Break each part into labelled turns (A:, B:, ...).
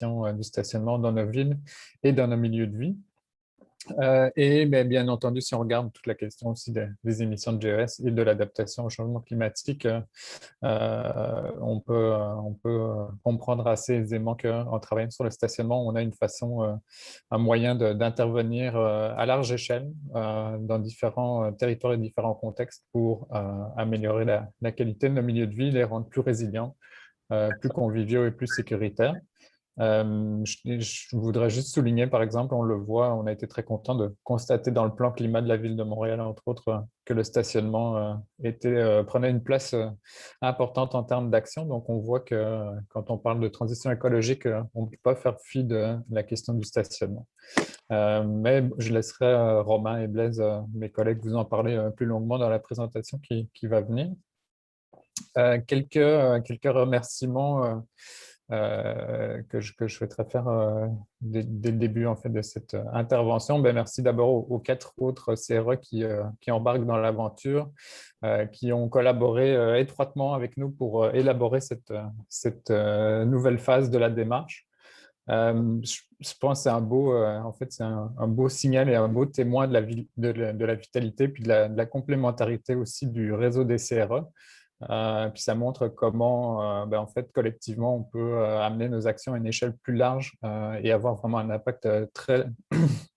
A: du stationnement dans nos villes et dans nos milieux de vie. Et bien entendu, si on regarde toute la question aussi des émissions de GES et de l'adaptation au changement climatique, on peut comprendre assez aisément qu'en travaillant sur le stationnement, on a une façon, un moyen d'intervenir à large échelle dans différents territoires et différents contextes pour améliorer la qualité de nos milieux de vie, les rendre plus résilients, plus conviviaux et plus sécuritaires. Je voudrais juste souligner, par exemple, on le voit, on a été très content de constater dans le plan climat de la ville de Montréal, entre autres, que le stationnement prenait une place importante en termes d'action. Donc, on voit que quand on parle de transition écologique, on ne peut pas faire fi de la question du stationnement. Mais je laisserai Romain et Blaise, mes collègues, vous en parler plus longuement dans la présentation qui va venir. Quelques remerciements que je souhaiterais faire dès le début en fait, de cette intervention. Merci d'abord aux 4 autres CRE qui embarquent dans l'aventure, qui ont collaboré étroitement avec nous pour élaborer cette nouvelle phase de la démarche. Je pense que c'est un beau signal et un beau témoin de la vitalité puis de la complémentarité aussi du réseau des CRE. Puis ça montre comment, en fait, collectivement, on peut amener nos actions à une échelle plus large et avoir vraiment un impact très,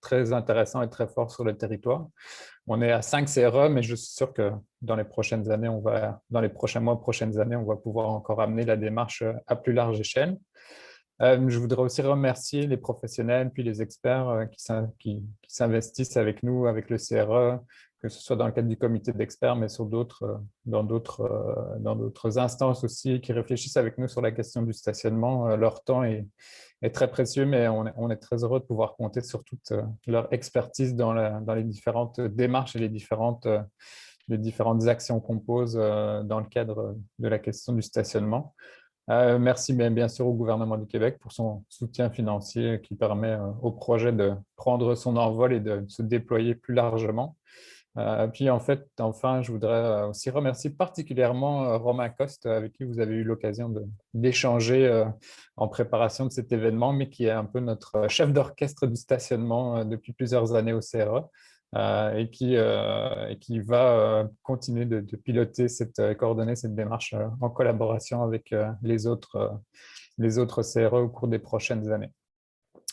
A: très intéressant et très fort sur le territoire. On est à 5 CRE, mais je suis sûr que dans les prochaines années, dans les prochains mois, prochaines années, on va pouvoir encore amener la démarche à plus large échelle. Je voudrais aussi remercier les professionnels puis les experts qui s'investissent avec nous, avec le CRE, que ce soit dans le cadre du comité d'experts, mais dans d'autres instances aussi, qui réfléchissent avec nous sur la question du stationnement. Leur temps est très précieux, mais on est très heureux de pouvoir compter sur toute leur expertise dans les différentes démarches et les différentes actions qu'on pose dans le cadre de la question du stationnement. Merci bien sûr au gouvernement du Québec pour son soutien financier qui permet au projet de prendre son envol et de se déployer plus largement. Puis enfin, je voudrais aussi remercier particulièrement Romain Coste, avec qui vous avez eu l'occasion d'échanger en préparation de cet événement, mais qui est un peu notre chef d'orchestre du stationnement depuis plusieurs années au CRE. Et qui va continuer de piloter coordonner cette démarche en collaboration avec les autres CRE au cours des prochaines années.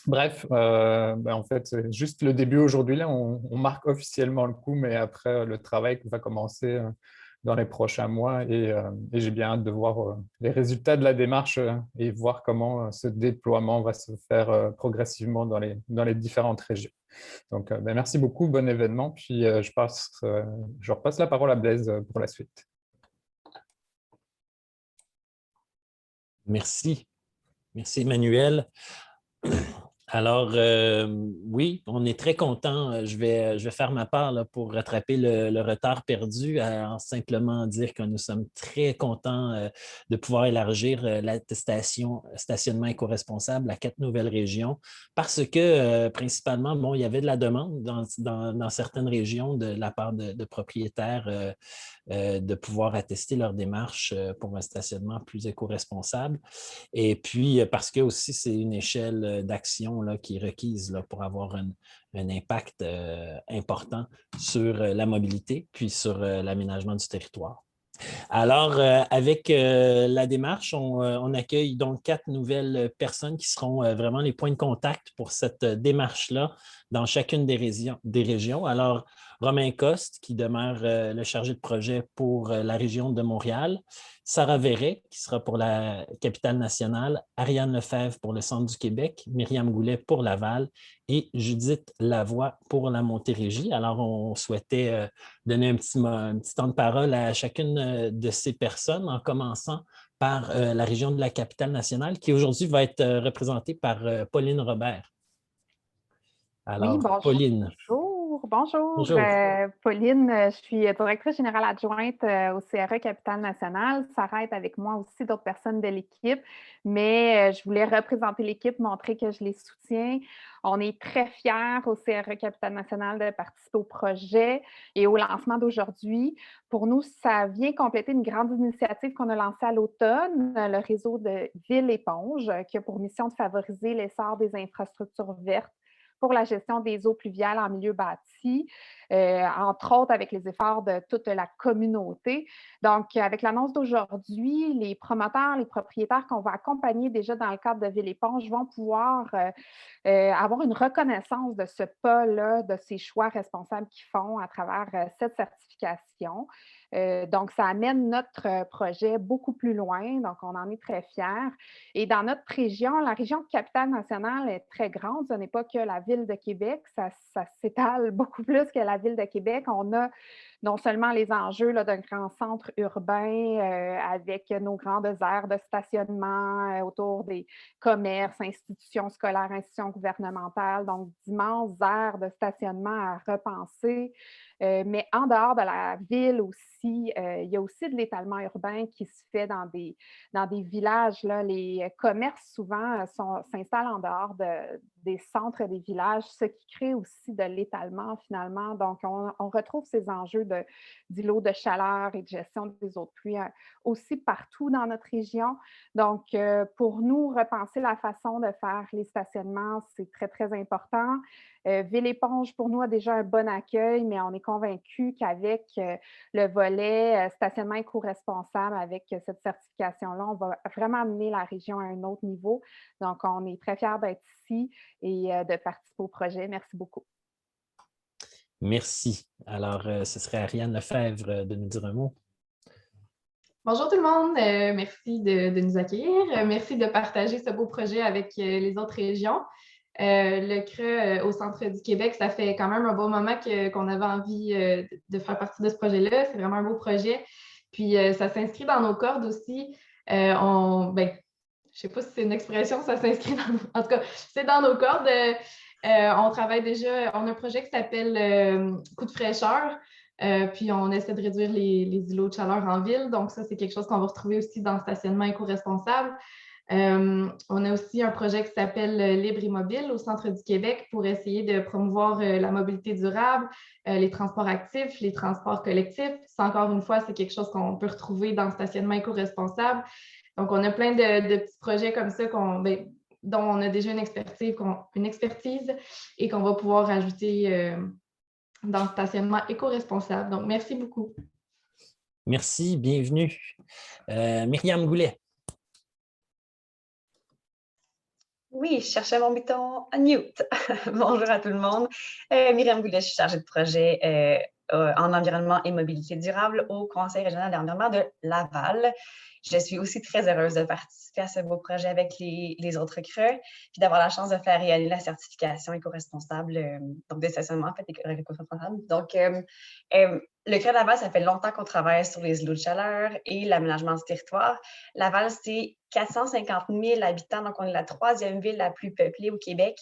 A: Bref, en fait, c'est juste le début aujourd'hui. Là, on marque officiellement le coup, mais après, le travail va commencer dans les prochains mois et j'ai bien hâte de voir les résultats de la démarche et voir comment ce déploiement va se faire progressivement dans les différentes régions. Donc, merci beaucoup, bon événement. Puis, je repasse la parole à Blaise pour la suite.
B: Merci. Merci, Emmanuel. Alors, oui, on est très content. Je vais faire ma part là, pour rattraper le retard perdu en simplement dire que nous sommes très contents de pouvoir élargir l'attestation stationnement éco-responsable à 4 nouvelles régions parce que, principalement, bon, il y avait de la demande dans certaines régions de la part de propriétaires de pouvoir attester leur démarche pour un stationnement plus éco-responsable. Et puis, parce que aussi, c'est une échelle d'action qui est requise là, pour avoir un impact important sur la mobilité, puis sur l'aménagement du territoire. Alors, avec la démarche, on accueille donc 4 nouvelles personnes qui seront vraiment les points de contact pour cette démarche-là dans chacune des régions. Alors, Romain Coste, qui demeure le chargé de projet pour la région de Montréal, Sarah Verret, qui sera pour la capitale nationale, Ariane Lefebvre pour le centre du Québec, Myriam Goulet pour Laval et Judith Lavoie pour la Montérégie. Alors, on souhaitait donner un petit temps de parole à chacune de ces personnes, en commençant par la région de la capitale nationale, qui aujourd'hui va être représentée par Pauline Robert. Alors,
C: oui, bonjour.
B: Pauline.
C: Bonjour,
B: Bonjour.
C: Pauline. Je suis directrice générale adjointe au CRE Capital National. Sarah est avec moi aussi, d'autres personnes de l'équipe, mais je voulais représenter l'équipe, montrer que je les soutiens. On est très fiers au CRE Capital National de participer au projet et au lancement d'aujourd'hui. Pour nous, ça vient compléter une grande initiative qu'on a lancée à l'automne, le réseau de Ville Éponge, qui a pour mission de favoriser l'essor des infrastructures vertes pour la gestion des eaux pluviales en milieu bâti, entre autres avec les efforts de toute la communauté. Donc, avec l'annonce d'aujourd'hui, les promoteurs, les propriétaires qu'on va accompagner déjà dans le cadre de Ville Éponge vont pouvoir avoir une reconnaissance de ce pas-là, de ces choix responsables qu'ils font à travers cette certification. Donc, ça amène notre projet beaucoup plus loin. Donc, on en est très fiers. Et dans notre région, la région Capitale-Nationale est très grande. Ce n'est pas que la ville de Québec. Ça s'étale beaucoup plus que la ville de Québec. On a non seulement les enjeux d'un grand centre urbain avec nos grandes aires de stationnement autour des commerces, institutions scolaires, institutions gouvernementales, donc d'immenses aires de stationnement à repenser. Mais en dehors de la ville aussi, il y a aussi de l'étalement urbain qui se fait dans des villages. Là. Les commerces, souvent, s'installent en dehors des centres des villages, ce qui crée aussi de l'étalement, finalement. Donc, on retrouve ces enjeux d'îlots de chaleur et de gestion des eaux de pluie aussi partout dans notre région. Donc, pour nous, repenser la façon de faire les stationnements, c'est très, très important. Ville Éponge, pour nous, a déjà un bon accueil, mais on est convaincus qu'avec le volet stationnement éco-responsable, avec cette certification-là, on va vraiment amener la région à un autre niveau. Donc, on est très fiers d'être ici et de participer au projet. Merci beaucoup.
B: Merci. Alors, ce serait Ariane Lefebvre de nous dire un mot.
D: Bonjour tout le monde, merci de nous accueillir. Merci de partager ce beau projet avec les autres régions. Le CRE au centre du Québec, ça fait quand même un bon moment qu'on avait envie de faire partie de ce projet-là. C'est vraiment un beau projet. Puis ça s'inscrit dans nos cordes aussi. Je ne sais pas si c'est une expression, ça s'inscrit dans En tout cas, c'est dans nos cordes. On travaille déjà, on a un projet qui s'appelle Coup de fraîcheur. Puis on essaie de réduire les îlots de chaleur en ville. Donc ça, c'est quelque chose qu'on va retrouver aussi dans le stationnement éco-responsable. On a aussi un projet qui s'appelle Libre et mobile au centre du Québec pour essayer de promouvoir la mobilité durable, les transports actifs, les transports collectifs. Ça, encore une fois, c'est quelque chose qu'on peut retrouver dans le stationnement éco-responsable. Donc, on a plein de petits projets comme ça dont on a déjà une expertise et qu'on va pouvoir ajouter dans le stationnement éco-responsable. Donc, merci beaucoup.
B: Merci, bienvenue. Myriam Goulet.
E: Oui, je cherchais mon bouton unmute. Bonjour à tout le monde. Myriam Goulet, je suis chargée de projet en environnement et mobilité durable au Conseil régional d'environnement de Laval. Je suis aussi très heureuse de participer à ce beau projet avec les autres CRE, puis d'avoir la chance de faire réaliser la certification éco-responsable, donc des stationnements en fait éco-responsables. Donc, le CRE de Laval, ça fait longtemps qu'on travaille sur les îlots de chaleur et l'aménagement du territoire. Laval, c'est 450 000 habitants, donc on est la 3e ville la plus peuplée au Québec.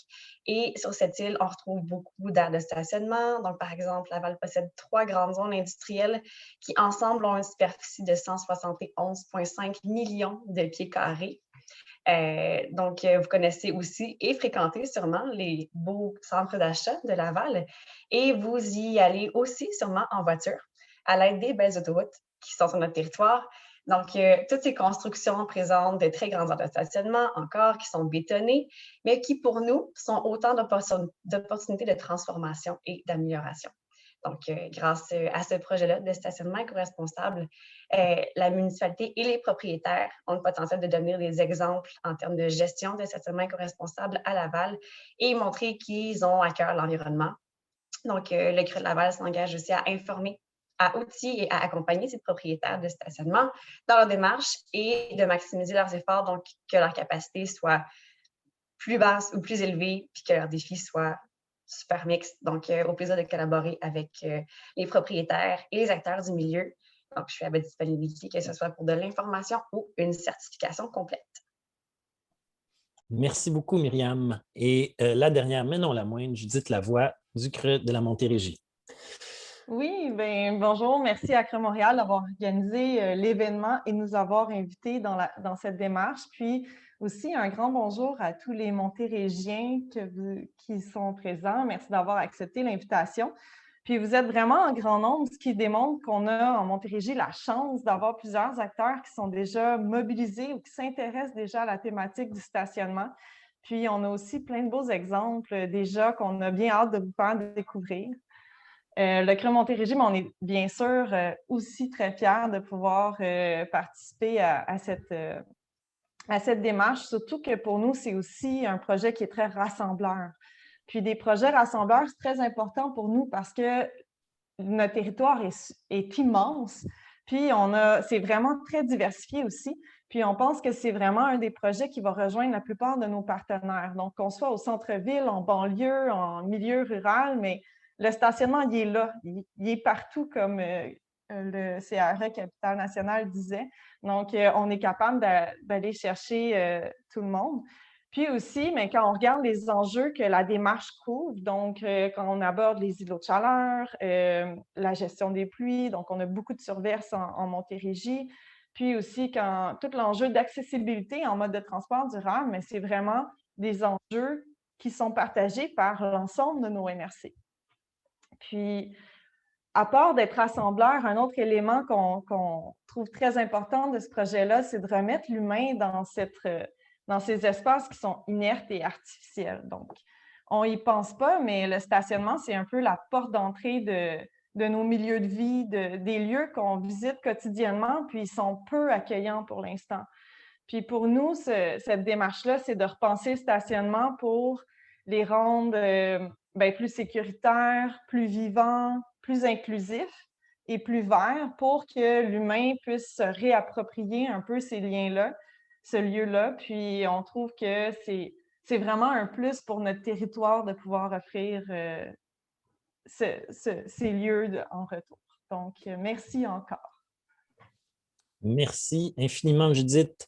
E: Et sur cette île, on retrouve beaucoup d'aires de stationnement. Donc, par exemple, Laval possède 3 grandes zones industrielles qui, ensemble, ont une superficie de 171,5 millions de pieds carrés. Donc, vous connaissez aussi et fréquentez sûrement les beaux centres d'achat de Laval et vous y allez aussi sûrement en voiture à l'aide des belles autoroutes qui sont sur notre territoire. Donc, toutes ces constructions présentent de très grandes aires de stationnement encore qui sont bétonnées, mais qui pour nous sont autant d'opportunités de transformation et d'amélioration. Donc, grâce à ce projet-là de stationnement éco-responsable, la municipalité et les propriétaires ont le potentiel de devenir des exemples en termes de gestion de stationnement éco-responsable à Laval et montrer qu'ils ont à cœur l'environnement. Donc, le CRE de Laval s'engage aussi à informer, à outiller et à accompagner ces propriétaires de stationnement dans leur démarche et de maximiser leurs efforts, donc que leur capacité soit plus basse ou plus élevée, puis que leurs défis soient super mixte. Donc, au plaisir de collaborer avec les propriétaires et les acteurs du milieu. Donc, je suis à votre disponibilité, que ce soit pour de l'information ou une certification complète.
B: Merci beaucoup, Myriam. Et la dernière, mais non la moindre, Judith Lavoie du CRE de la Montérégie.
F: Oui, bien, bonjour. Merci à CRE Montréal d'avoir organisé l'événement et nous avoir invités dans cette démarche. Puis aussi, un grand bonjour à tous les Montérégiens qui sont présents. Merci d'avoir accepté l'invitation. Puis vous êtes vraiment en grand nombre, ce qui démontre qu'on a en Montérégie la chance d'avoir plusieurs acteurs qui sont déjà mobilisés ou qui s'intéressent déjà à la thématique du stationnement. Puis on a aussi plein de beaux exemples déjà qu'on a bien hâte de vous faire découvrir. Le CRE Montérégie, on est bien sûr aussi très fiers de pouvoir participer à cette démarche, surtout que pour nous, c'est aussi un projet qui est très rassembleur. Puis des projets rassembleurs, c'est très important pour nous parce que notre territoire est immense, puis c'est vraiment très diversifié aussi. Puis on pense que c'est vraiment un des projets qui va rejoindre la plupart de nos partenaires. Donc, qu'on soit au centre-ville, en banlieue, en milieu rural, mais le stationnement, il est là, il est partout, comme le CRE Capitale Nationale disait. Donc, on est capable d'aller chercher tout le monde. Puis aussi, mais quand on regarde les enjeux que la démarche couvre, donc quand on aborde les îlots de chaleur, la gestion des pluies, donc on a beaucoup de surverses en Montérégie, puis aussi tout l'enjeu d'accessibilité en mode de transport durable, mais c'est vraiment des enjeux qui sont partagés par l'ensemble de nos MRC. Puis, à part d'être rassembleur, un autre élément qu'on trouve très important de ce projet-là, c'est de remettre l'humain dans ces espaces qui sont inertes et artificiels. Donc, on n'y pense pas, mais le stationnement, c'est un peu la porte d'entrée de nos milieux de vie, des lieux qu'on visite quotidiennement, puis ils sont peu accueillants pour l'instant. Puis pour nous, cette démarche-là, c'est de repenser le stationnement pour les rendre plus sécuritaires, plus vivants, plus inclusifs et plus verts pour que l'humain puisse se réapproprier un peu ces liens-là, ce lieu-là. Puis on trouve que c'est vraiment un plus pour notre territoire de pouvoir offrir ces lieux en retour. Donc, merci encore.
B: Merci infiniment, Judith.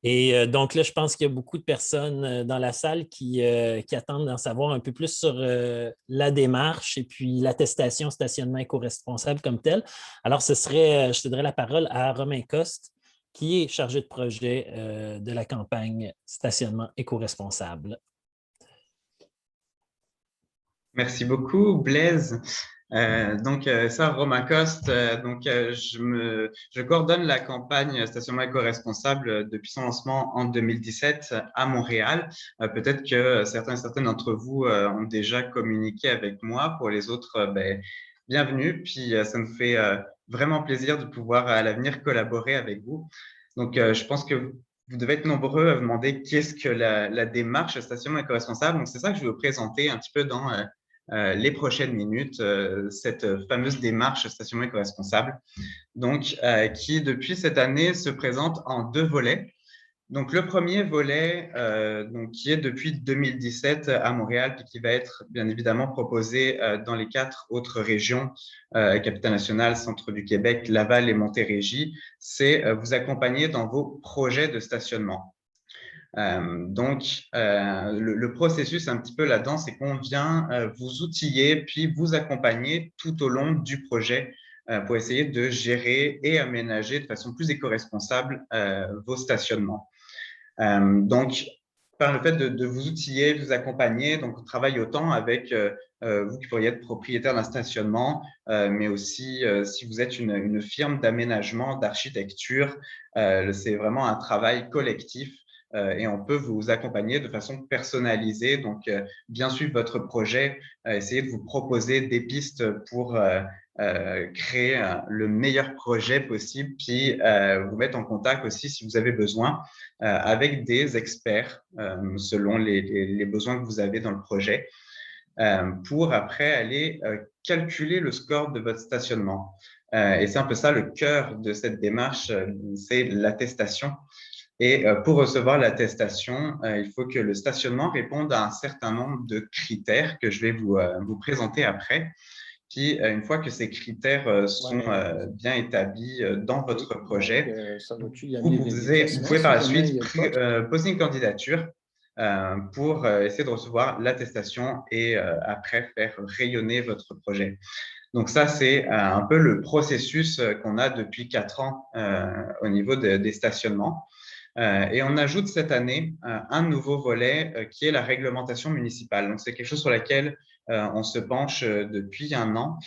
B: Et donc là, je pense qu'il y a beaucoup de personnes dans la salle qui attendent d'en savoir un peu plus sur la démarche et puis l'attestation stationnement éco-responsable comme telle. Alors, je céderai la parole à Romain Coste, qui est chargé de projet de la campagne stationnement éco-responsable.
G: Merci beaucoup, Blaise. Romain Coste, je coordonne la campagne Stationnement éco-responsable depuis son lancement en 2017 à Montréal. Peut-être que certains et certaines d'entre vous ont déjà communiqué avec moi. Pour les autres, bienvenue. Puis ça nous fait vraiment plaisir de pouvoir à l'avenir collaborer avec vous. Donc, je pense que vous devez être nombreux à vous demander qu'est-ce que la démarche Stationnement éco-responsable. Donc, c'est ça que je vais vous présenter un petit peu dans les prochaines minutes, cette fameuse démarche stationnement éco-responsable, donc qui depuis cette année se présente en 2 volets. Donc le premier volet, qui est depuis 2017 à Montréal, puis qui va être bien évidemment proposé dans les 4 autres régions, Capitale-Nationale, Centre du Québec, Laval et Montérégie, c'est vous accompagner dans vos projets de stationnement. Le processus un petit peu là-dedans, c'est qu'on vient vous outiller puis vous accompagner tout au long du projet pour essayer de gérer et aménager de façon plus éco-responsable vos stationnements. Par le fait de vous outiller, de vous accompagner, donc on travaille autant avec vous qui pourriez être propriétaire d'un stationnement, mais aussi si vous êtes une firme d'aménagement, d'architecture, c'est vraiment un travail collectif. Et on peut vous accompagner de façon personnalisée, donc bien suivre votre projet, essayer de vous proposer des pistes pour créer le meilleur projet possible, puis vous mettre en contact aussi si vous avez besoin avec des experts selon les besoins que vous avez dans le projet, pour après aller calculer le score de votre stationnement. Et c'est un peu ça le cœur de cette démarche, c'est l'attestation. Et pour recevoir l'attestation, il faut que le stationnement réponde à un certain nombre de critères que je vais vous présenter après. Puis, une fois que ces critères sont bien établis dans votre projet, vous pouvez par la suite poser une candidature pour essayer de recevoir l'attestation et après faire rayonner votre projet. Donc ça, c'est un peu le processus qu'on a depuis 4 ans au niveau des stationnements. Et on ajoute cette année un nouveau volet qui est la réglementation municipale. Donc c'est quelque chose sur laquelle on se penche depuis 1 an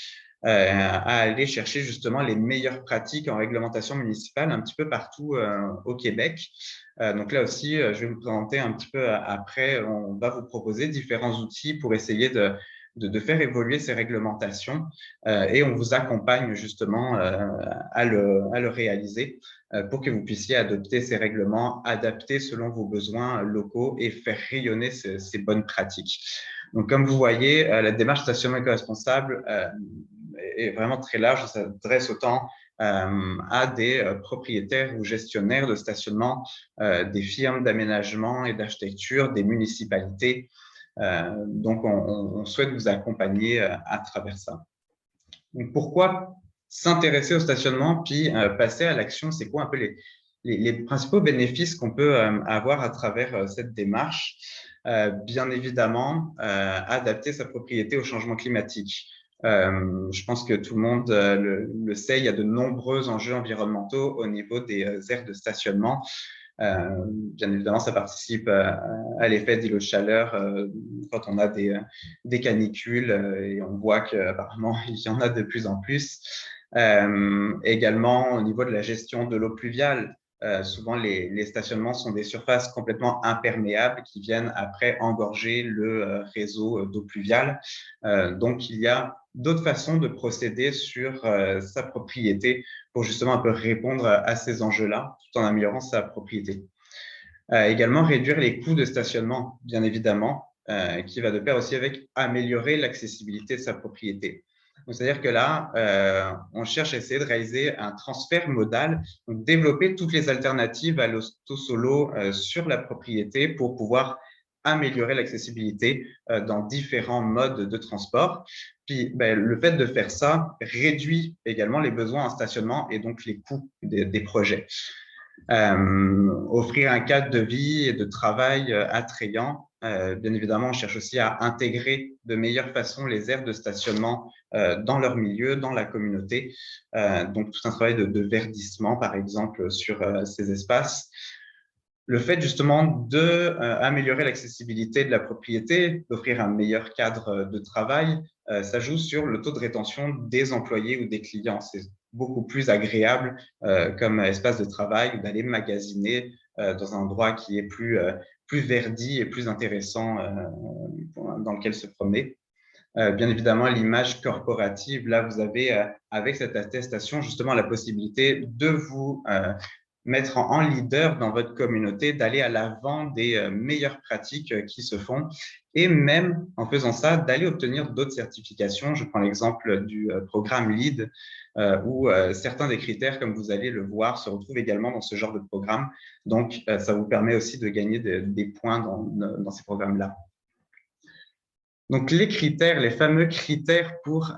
G: à aller chercher justement les meilleures pratiques en réglementation municipale un petit peu partout au Québec. Donc là aussi, je vais vous présenter un petit peu après, on va vous proposer différents outils pour essayer de faire évoluer ces réglementations et on vous accompagne justement à le réaliser pour que vous puissiez adopter ces règlements adaptés selon vos besoins locaux et faire rayonner ces bonnes pratiques. Donc, comme vous voyez, la démarche stationnement éco-responsable est vraiment très large. Ça s'adresse autant à des propriétaires ou gestionnaires de stationnement, des firmes d'aménagement et d'architecture, des municipalités. Donc, on souhaite vous accompagner à travers ça. Donc, pourquoi s'intéresser au stationnement puis passer à l'action? C'est quoi un peu les principaux bénéfices qu'on peut avoir à travers cette démarche? Bien évidemment, adapter sa propriété au changement climatique. Je pense que tout le monde le sait, il y a de nombreux enjeux environnementaux au niveau des aires de stationnement. Bien évidemment, ça participe à l'effet d'îlot de chaleur quand on a des canicules et on voit qu'apparemment, il y en a de plus en plus. Également, au niveau de la gestion de l'eau pluviale, souvent les stationnements sont des surfaces complètement imperméables qui viennent après engorger le réseau d'eau pluviale. Donc, il y a d'autres façons de procéder sur sa propriété pour justement un peu répondre à ces enjeux-là tout en améliorant sa propriété. Également, réduire les coûts de stationnement, bien évidemment, qui va de pair aussi avec améliorer l'accessibilité de sa propriété. C'est-à-dire que là, on cherche à essayer de réaliser un transfert modal, donc développer toutes les alternatives à l'auto-solo sur la propriété pour pouvoir améliorer l'accessibilité dans différents modes de transport. Puis, le fait de faire ça réduit également les besoins en stationnement et donc les coûts des projets. Offrir un cadre de vie et de travail attrayant. Bien évidemment, on cherche aussi à intégrer de meilleure façon les aires de stationnement dans leur milieu, dans la communauté. Donc, tout un travail de verdissement, par exemple, sur ces espaces. Le fait justement d'améliorer l'accessibilité de la propriété, d'offrir un meilleur cadre de travail, ça joue sur le taux de rétention des employés ou des clients. C'est beaucoup plus agréable comme espace de travail d'aller magasiner dans un endroit qui est plus verdi et plus intéressant dans lequel se promener. Bien évidemment, l'image corporative, là, vous avez avec cette attestation justement la possibilité de vous mettre en leader dans votre communauté, d'aller à l'avant des meilleures pratiques qui se font et même en faisant ça, d'aller obtenir d'autres certifications. Je prends l'exemple du programme LEED où certains des critères, comme vous allez le voir, se retrouvent également dans ce genre de programme. Donc, ça vous permet aussi de gagner des points dans ces programmes-là. Donc, les critères, les fameux critères pour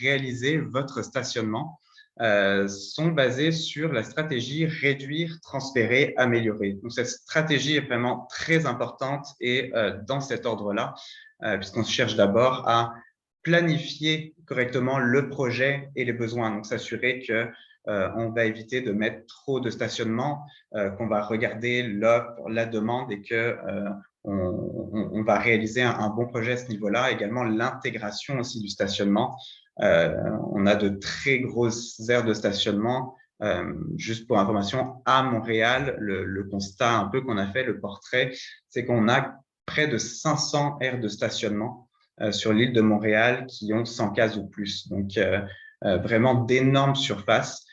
G: réaliser votre stationnement sont basés sur la stratégie réduire, transférer, améliorer. Donc, cette stratégie est vraiment très importante et dans cet ordre-là, puisqu'on cherche d'abord à planifier correctement le projet et les besoins. Donc, s'assurer que on va éviter de mettre trop de stationnement, qu'on va regarder l'offre, la demande et que on va réaliser un bon projet à ce niveau-là. Également, l'intégration aussi du stationnement. On a de très grosses aires de stationnement. Juste pour information, à Montréal, le constat un peu qu'on a fait, le portrait, c'est qu'on a près de 500 aires de stationnement sur l'île de Montréal qui ont 100 cases ou plus. Donc, vraiment d'énormes surfaces.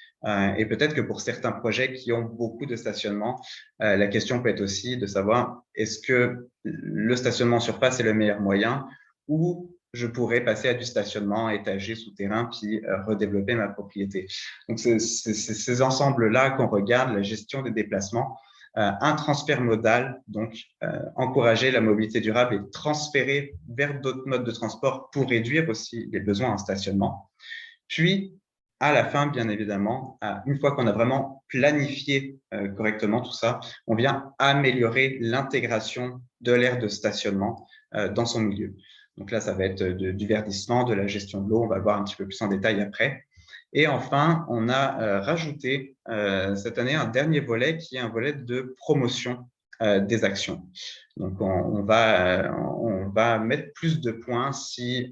G: Et peut-être que pour certains projets qui ont beaucoup de stationnement, la question peut être aussi de savoir est-ce que le stationnement en surface est le meilleur moyen ou je pourrais passer à du stationnement étagé souterrain puis redévelopper ma propriété. Donc, c'est ces ensembles-là qu'on regarde, la gestion des déplacements, un transfert modal, donc encourager la mobilité durable et transférer vers d'autres modes de transport pour réduire aussi les besoins en stationnement. Puis, à la fin, bien évidemment, une fois qu'on a vraiment planifié correctement tout ça, on vient améliorer l'intégration de l'aire de stationnement dans son milieu. Donc là, ça va être du verdissement, de la gestion de l'eau, on va le voir un petit peu plus en détail après. Et enfin, on a rajouté cette année un dernier volet qui est un volet de promotion des actions. Donc, on va mettre plus de points si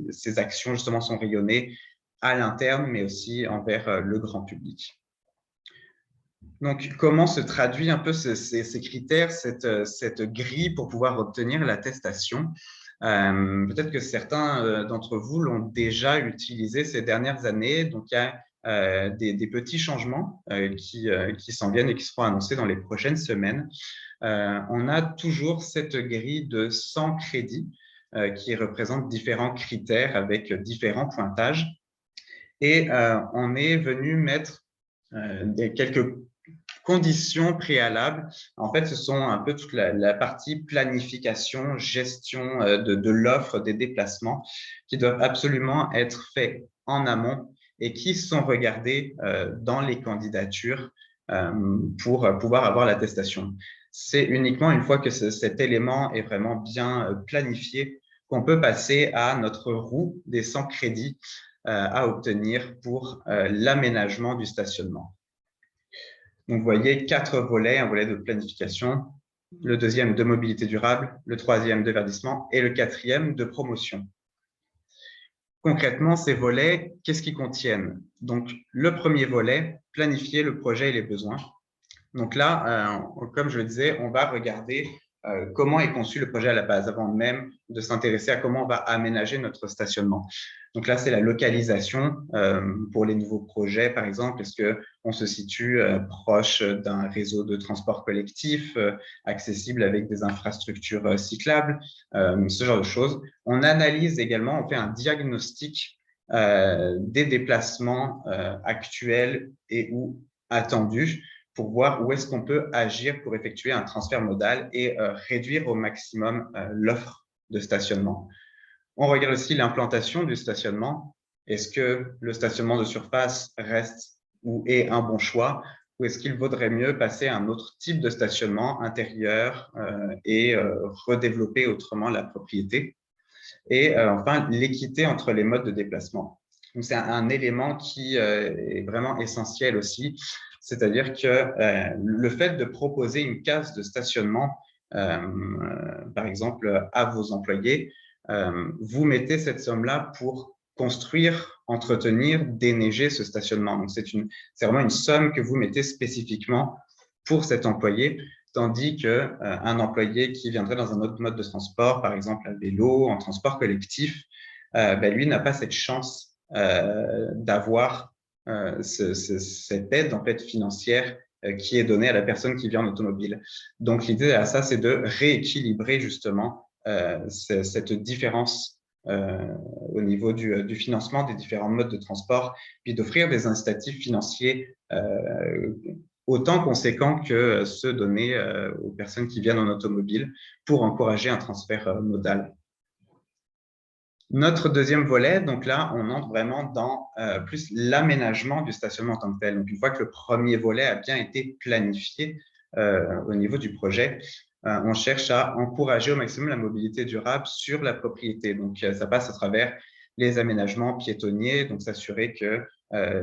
G: ces actions justement sont rayonnées à l'interne, mais aussi envers le grand public. Donc, comment se traduit un peu ces critères, cette grille pour pouvoir obtenir l'attestation? Peut-être que certains d'entre vous l'ont déjà utilisé ces dernières années. Donc, il y a des petits changements qui s'en viennent et qui seront annoncés dans les prochaines semaines. On a toujours cette grille de 100 crédits qui représente différents critères avec différents pointages. Et on est venu mettre quelques conditions préalables. En fait, ce sont un peu toute la partie planification, gestion de l'offre des déplacements qui doivent absolument être faits en amont et qui sont regardés dans les candidatures pour pouvoir avoir l'attestation. C'est uniquement une fois que cet élément est vraiment bien planifié qu'on peut passer à notre roue des 100 crédits à obtenir pour l'aménagement du stationnement. Donc, vous voyez 4 volets, un volet de planification, le deuxième de mobilité durable, le troisième de verdissement et le quatrième de promotion. Concrètement, ces volets, qu'est-ce qu'ils contiennent? Donc, le premier volet, planifier le projet et les besoins. Donc là, comme je le disais, on va regarder comment est conçu le projet à la base, avant même de s'intéresser à comment on va aménager notre stationnement. Donc là, c'est la localisation pour les nouveaux projets, par exemple. Est-ce qu'on se situe proche d'un réseau de transport collectif, accessible avec des infrastructures cyclables, ce genre de choses. On analyse également, on fait un diagnostic des déplacements actuels et ou attendus, pour voir où est-ce qu'on peut agir pour effectuer un transfert modal et réduire au maximum l'offre de stationnement. On regarde aussi l'implantation du stationnement. Est-ce que le stationnement de surface reste ou est un bon choix, ou est-ce qu'il vaudrait mieux passer à un autre type de stationnement intérieur et redévelopper autrement la propriété? Et enfin, l'équité entre les modes de déplacement. Donc, c'est un élément qui est vraiment essentiel aussi. C'est-à-dire que le fait de proposer une case de stationnement, par exemple, à vos employés, vous mettez cette somme-là pour construire, entretenir, déneiger ce stationnement. Donc, c'est vraiment une somme que vous mettez spécifiquement pour cet employé, tandis qu'un employé qui viendrait dans un autre mode de transport, par exemple à vélo, en transport collectif, lui n'a pas cette chance d'avoir cette aide en fait, financière qui est donnée à la personne qui vient en automobile. Donc, l'idée à ça, c'est de rééquilibrer justement cette différence au niveau du financement des différents modes de transport, puis d'offrir des incitatifs financiers autant conséquents que ceux donnés aux personnes qui viennent en automobile pour encourager un transfert modal. Notre deuxième volet, donc là, on entre vraiment dans plus l'aménagement du stationnement en tant que tel. Donc, une fois que le premier volet a bien été planifié au niveau du projet, on cherche à encourager au maximum la mobilité durable sur la propriété. Donc, ça passe à travers les aménagements piétonniers, donc s'assurer que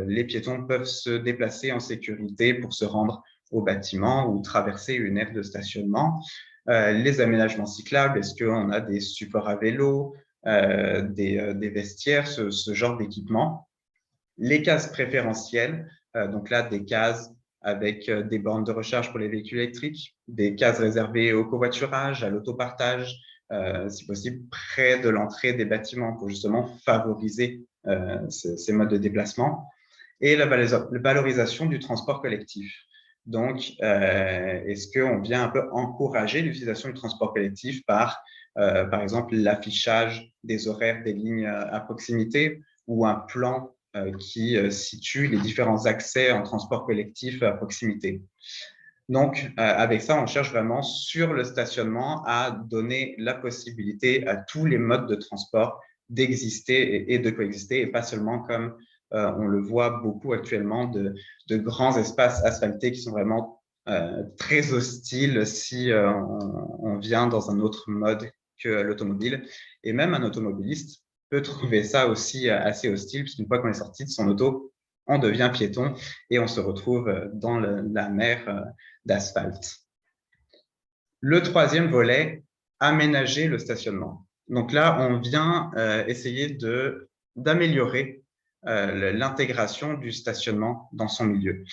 G: les piétons peuvent se déplacer en sécurité pour se rendre au bâtiment ou traverser une aire de stationnement. Les aménagements cyclables, est-ce qu'on a des supports à vélo, des vestiaires, ce genre d'équipement. Les cases préférentielles, donc là, des cases avec des bornes de recharge pour les véhicules électriques, des cases réservées au covoiturage, à l'autopartage, si possible près de l'entrée des bâtiments pour justement favoriser ces modes de déplacement, et la valorisation du transport collectif. Donc, est-ce qu'on vient un peu encourager l'utilisation du transport collectif par exemple, l'affichage des horaires des lignes à proximité ou un plan qui situe les différents accès en transport collectif à proximité. Donc, avec ça, on cherche vraiment sur le stationnement à donner la possibilité à tous les modes de transport d'exister et de coexister, et pas seulement comme On le voit beaucoup actuellement de grands espaces asphaltés qui sont vraiment très hostiles si on vient dans un autre mode que l'automobile. Et même un automobiliste peut trouver ça aussi assez hostile, puisqu'une fois qu'on est sorti de son auto, on devient piéton et on se retrouve dans la mer d'asphalte. Le troisième volet, aménager le stationnement. Donc là, on vient essayer d'améliorer l'intégration du stationnement dans son milieu.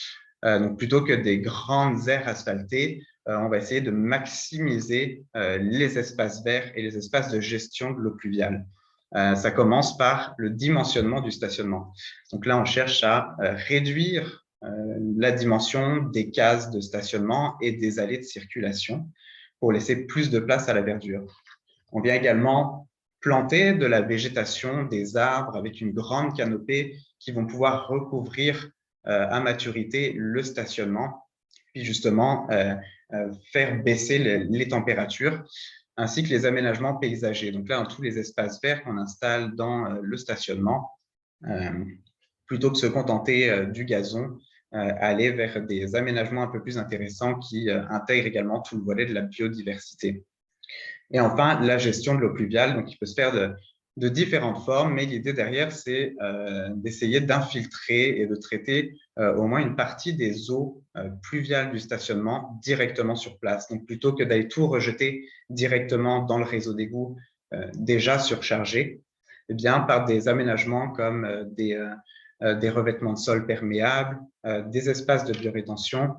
G: Donc plutôt que des grandes aires asphaltées, on va essayer de maximiser les espaces verts et les espaces de gestion de l'eau pluviale. Ça commence par le dimensionnement du stationnement. Donc là, on cherche à réduire la dimension des cases de stationnement et des allées de circulation pour laisser plus de place à la verdure. On vient également planter de la végétation, des arbres avec une grande canopée qui vont pouvoir recouvrir à maturité le stationnement, puis justement faire baisser les températures, ainsi que les aménagements paysagers. Donc là, dans tous les espaces verts qu'on installe dans le stationnement, plutôt que de se contenter du gazon, aller vers des aménagements un peu plus intéressants qui intègrent également tout le volet de la biodiversité. Et enfin, la gestion de l'eau pluviale, donc qui peut se faire de différentes formes, mais l'idée derrière, c'est d'essayer d'infiltrer et de traiter au moins une partie des eaux pluviales du stationnement directement sur place. Donc, plutôt que d'aller tout rejeter directement dans le réseau d'égouts déjà surchargé, eh bien, par des aménagements comme des revêtements de sol perméables, des espaces de biorétention,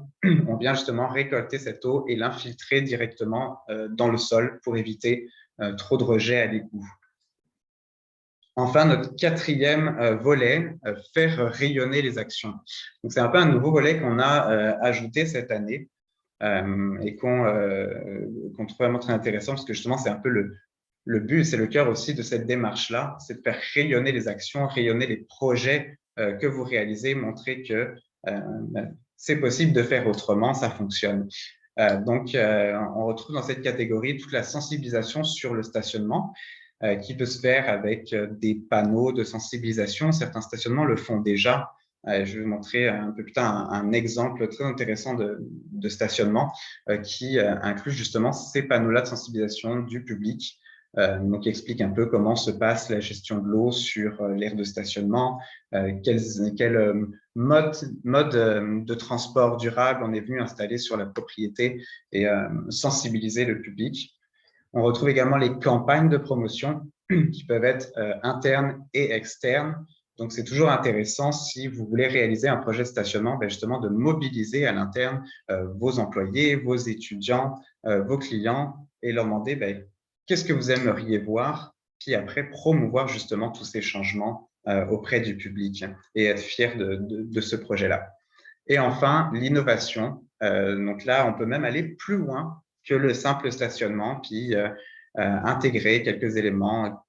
G: on vient justement récolter cette eau et l'infiltrer directement dans le sol pour éviter trop de rejet à l'égout. Enfin, notre quatrième volet, faire rayonner les actions. Donc, c'est un peu un nouveau volet qu'on a ajouté cette année et qu'on trouve vraiment très intéressant parce que justement, c'est un peu le but, c'est le cœur aussi de cette démarche-là, c'est de faire rayonner les actions, rayonner les projets que vous réalisez, montrer que c'est possible de faire autrement, ça fonctionne. Donc, on retrouve dans cette catégorie toute la sensibilisation sur le stationnement qui peut se faire avec des panneaux de sensibilisation. Certains stationnements le font déjà. Je vais vous montrer un peu plus tard un exemple très intéressant de stationnement qui inclut justement ces panneaux-là de sensibilisation du public. Donc, qui explique un peu comment se passe la gestion de l'eau sur l'aire de stationnement, quel mode de transport durable on est venu installer sur la propriété et sensibiliser le public. On retrouve également les campagnes de promotion qui peuvent être internes et externes. Donc, c'est toujours intéressant si vous voulez réaliser un projet de stationnement, justement de mobiliser à l'interne vos employés, vos étudiants, vos clients et leur demander qu'est-ce que vous aimeriez voir, puis après promouvoir justement tous ces changements auprès du public et être fier de ce projet-là. Et enfin, l'innovation. Donc là, on peut même aller plus loin que le simple stationnement, puis intégrer quelques éléments,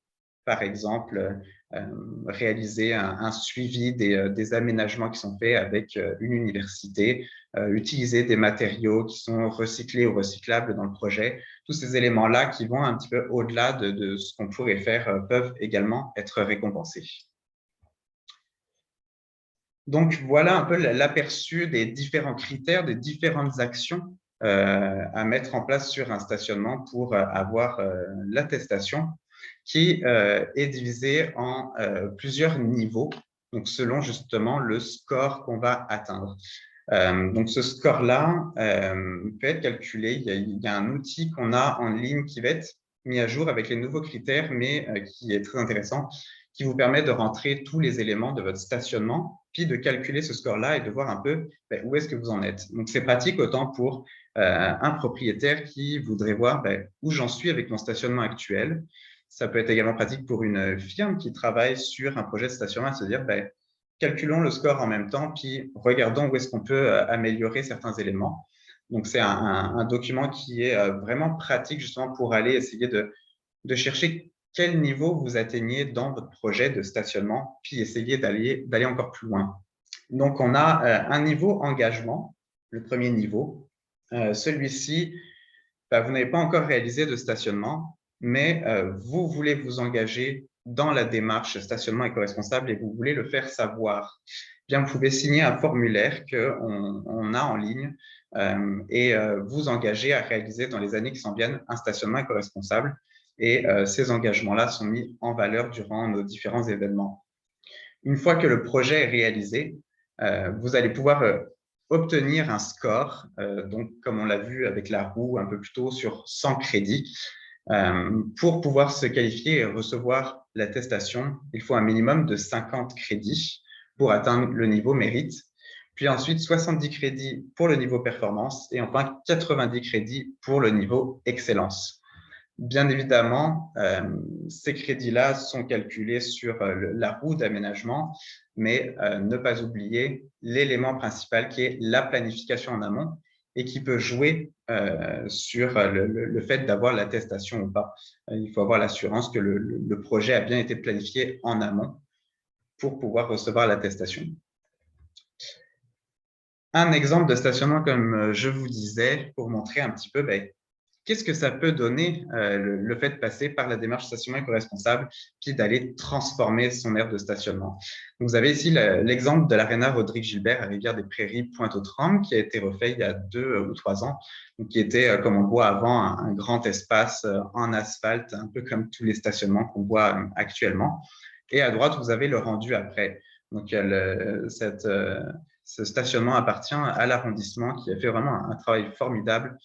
G: par exemple, réaliser un suivi des aménagements qui sont faits avec une université, utiliser des matériaux qui sont recyclés ou recyclables dans le projet. Tous ces éléments-là qui vont un petit peu au-delà de ce qu'on pourrait faire peuvent également être récompensés. Donc, voilà un peu l'aperçu des différents critères, des différentes actions à mettre en place sur un stationnement pour avoir l'attestation qui est divisée en plusieurs niveaux, donc selon justement le score qu'on va atteindre. Donc, ce score-là peut être calculé. Il y a un outil qu'on a en ligne qui va être mis à jour avec les nouveaux critères, mais qui est très intéressant, qui vous permet de rentrer tous les éléments de votre stationnement, puis de calculer ce score-là et de voir un peu où est-ce que vous en êtes. Donc, c'est pratique autant pour un propriétaire qui voudrait voir où j'en suis avec mon stationnement actuel. Ça peut être également pratique pour une firme qui travaille sur un projet de stationnement, à se dire calculons le score en même temps, puis regardons où est-ce qu'on peut améliorer certains éléments. Donc, c'est un document qui est vraiment pratique justement pour aller essayer de chercher quel niveau vous atteignez dans votre projet de stationnement, puis essayer d'aller encore plus loin. Donc, on a un niveau engagement, le premier niveau. Celui-ci, vous n'avez pas encore réalisé de stationnement, mais vous voulez vous engager dans la démarche stationnement éco-responsable et vous voulez le faire savoir, bien, vous pouvez signer un formulaire qu'on a en ligne et vous engager à réaliser dans les années qui s'en viennent un stationnement éco-responsable. Et ces engagements-là sont mis en valeur durant nos différents événements. Une fois que le projet est réalisé, vous allez pouvoir obtenir un score, donc comme on l'a vu avec la roue un peu plus tôt, sur 100 crédits. Pour pouvoir se qualifier et recevoir l'attestation, il faut un minimum de 50 crédits pour atteindre le niveau mérite, puis ensuite 70 crédits pour le niveau performance et enfin 90 crédits pour le niveau excellence. Bien évidemment, ces crédits-là sont calculés sur la roue d'aménagement, mais ne pas oublier l'élément principal qui est la planification en amont et qui peut jouer sur le fait d'avoir l'attestation ou pas. Il faut avoir l'assurance que le projet a bien été planifié en amont pour pouvoir recevoir l'attestation. Un exemple de stationnement, comme je vous disais, pour montrer un petit peu qu'est-ce que ça peut donner le fait de passer par la démarche stationnement éco-responsable puis d'aller transformer son aire de stationnement. Donc, vous avez ici l'exemple de l'aréna Rodrigue Gilbert à Rivière-des-Prairies, Pointe-aux-Trembles, qui a été refait il y a 2 ou 3 ans, donc qui était, comme on voit avant, un grand espace en asphalte, un peu comme tous les stationnements qu'on voit actuellement. Et à droite, vous avez le rendu après. Donc, ce stationnement appartient à l'arrondissement qui a fait vraiment un travail formidable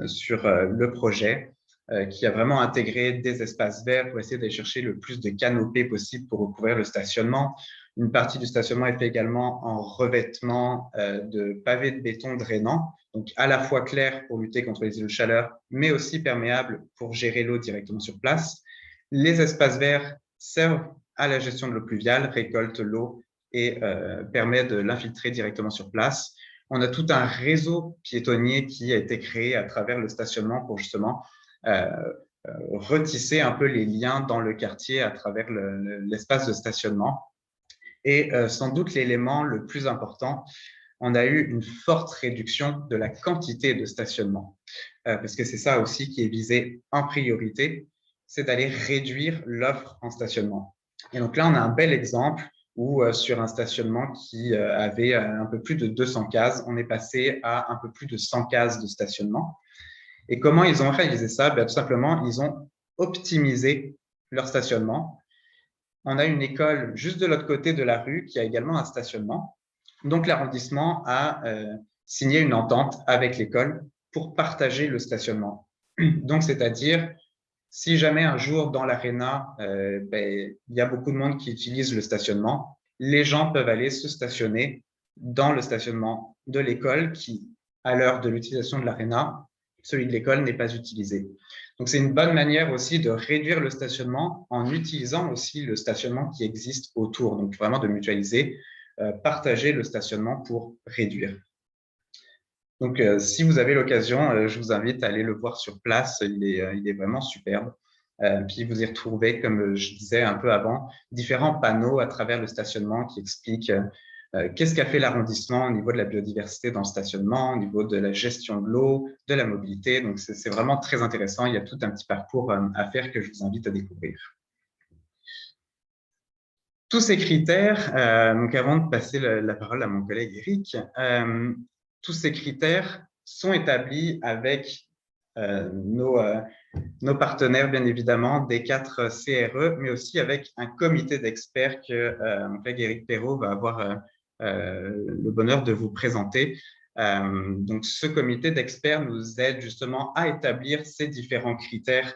G: sur le projet, qui a vraiment intégré des espaces verts pour essayer d'aller chercher le plus de canopées possible pour recouvrir le stationnement. Une partie du stationnement est fait également en revêtement de pavés de béton drainant, donc à la fois clair pour lutter contre les îlots de chaleur, mais aussi perméable pour gérer l'eau directement sur place. Les espaces verts servent à la gestion de l'eau pluviale, récoltent l'eau et permet de l'infiltrer directement sur place. On a tout un réseau piétonnier qui a été créé à travers le stationnement pour justement retisser un peu les liens dans le quartier à travers l'espace de stationnement. Et sans doute l'élément le plus important, on a eu une forte réduction de la quantité de stationnement. Parce que c'est ça aussi qui est visé en priorité, c'est d'aller réduire l'offre en stationnement. Et donc là, on a un bel exemple où sur un stationnement qui avait un peu plus de 200 cases, on est passé à un peu plus de 100 cases de stationnement. Et comment ils ont réalisé ça? Tout simplement, ils ont optimisé leur stationnement. On a une école juste de l'autre côté de la rue qui a également un stationnement. Donc, l'arrondissement a signé une entente avec l'école pour partager le stationnement. Donc, c'est-à-dire, si jamais un jour dans l'aréna, il y a beaucoup de monde qui utilise le stationnement, les gens peuvent aller se stationner dans le stationnement de l'école qui, à l'heure de l'utilisation de l'aréna, celui de l'école n'est pas utilisé. Donc, c'est une bonne manière aussi de réduire le stationnement en utilisant aussi le stationnement qui existe autour. Donc, vraiment de mutualiser, partager le stationnement pour réduire. Donc, si vous avez l'occasion, je vous invite à aller le voir sur place. Il est vraiment superbe. Puis, vous y retrouvez, comme je disais un peu avant, différents panneaux à travers le stationnement qui expliquent qu'est-ce qu'a fait l'arrondissement au niveau de la biodiversité dans le stationnement, au niveau de la gestion de l'eau, de la mobilité. Donc, c'est vraiment très intéressant. Il y a tout un petit parcours à faire que je vous invite à découvrir. Tous ces critères, donc avant de passer la parole à mon collègue Eric, tous ces critères sont établis avec nos partenaires, bien évidemment, des 4 CRE, mais aussi avec un comité d'experts que mon collègue Éric Perrault va avoir le bonheur de vous présenter. Donc, ce comité d'experts nous aide justement à établir ces différents critères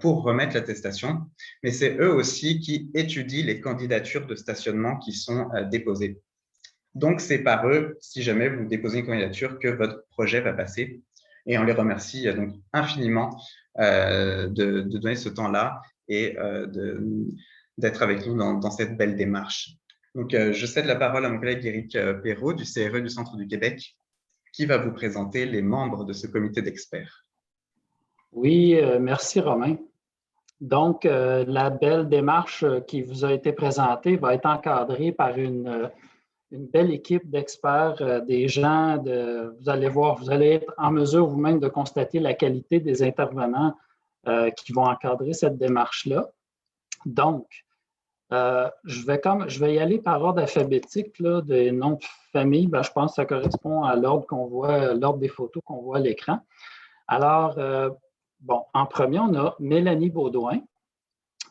G: pour remettre l'attestation, mais c'est eux aussi qui étudient les candidatures de stationnement qui sont déposées. Donc, c'est par eux, si jamais vous déposez une candidature, que votre projet va passer. Et on les remercie donc infiniment de donner ce temps-là et d'être avec nous dans cette belle démarche. Donc, je cède la parole à mon collègue Éric Perrault du CRE du Centre du Québec qui va vous présenter les membres de ce comité d'experts.
H: Oui, merci Romain. Donc, la belle démarche qui vous a été présentée va être encadrée par une belle équipe d'experts, des gens, vous allez voir, vous allez être en mesure vous-même de constater la qualité des intervenants qui vont encadrer cette démarche-là. Donc, je vais y aller par ordre alphabétique là, des noms de famille. Je pense que ça correspond à l'ordre qu'on voit, l'ordre des photos qu'on voit à l'écran. Alors, en premier, on a Mélanie Baudouin.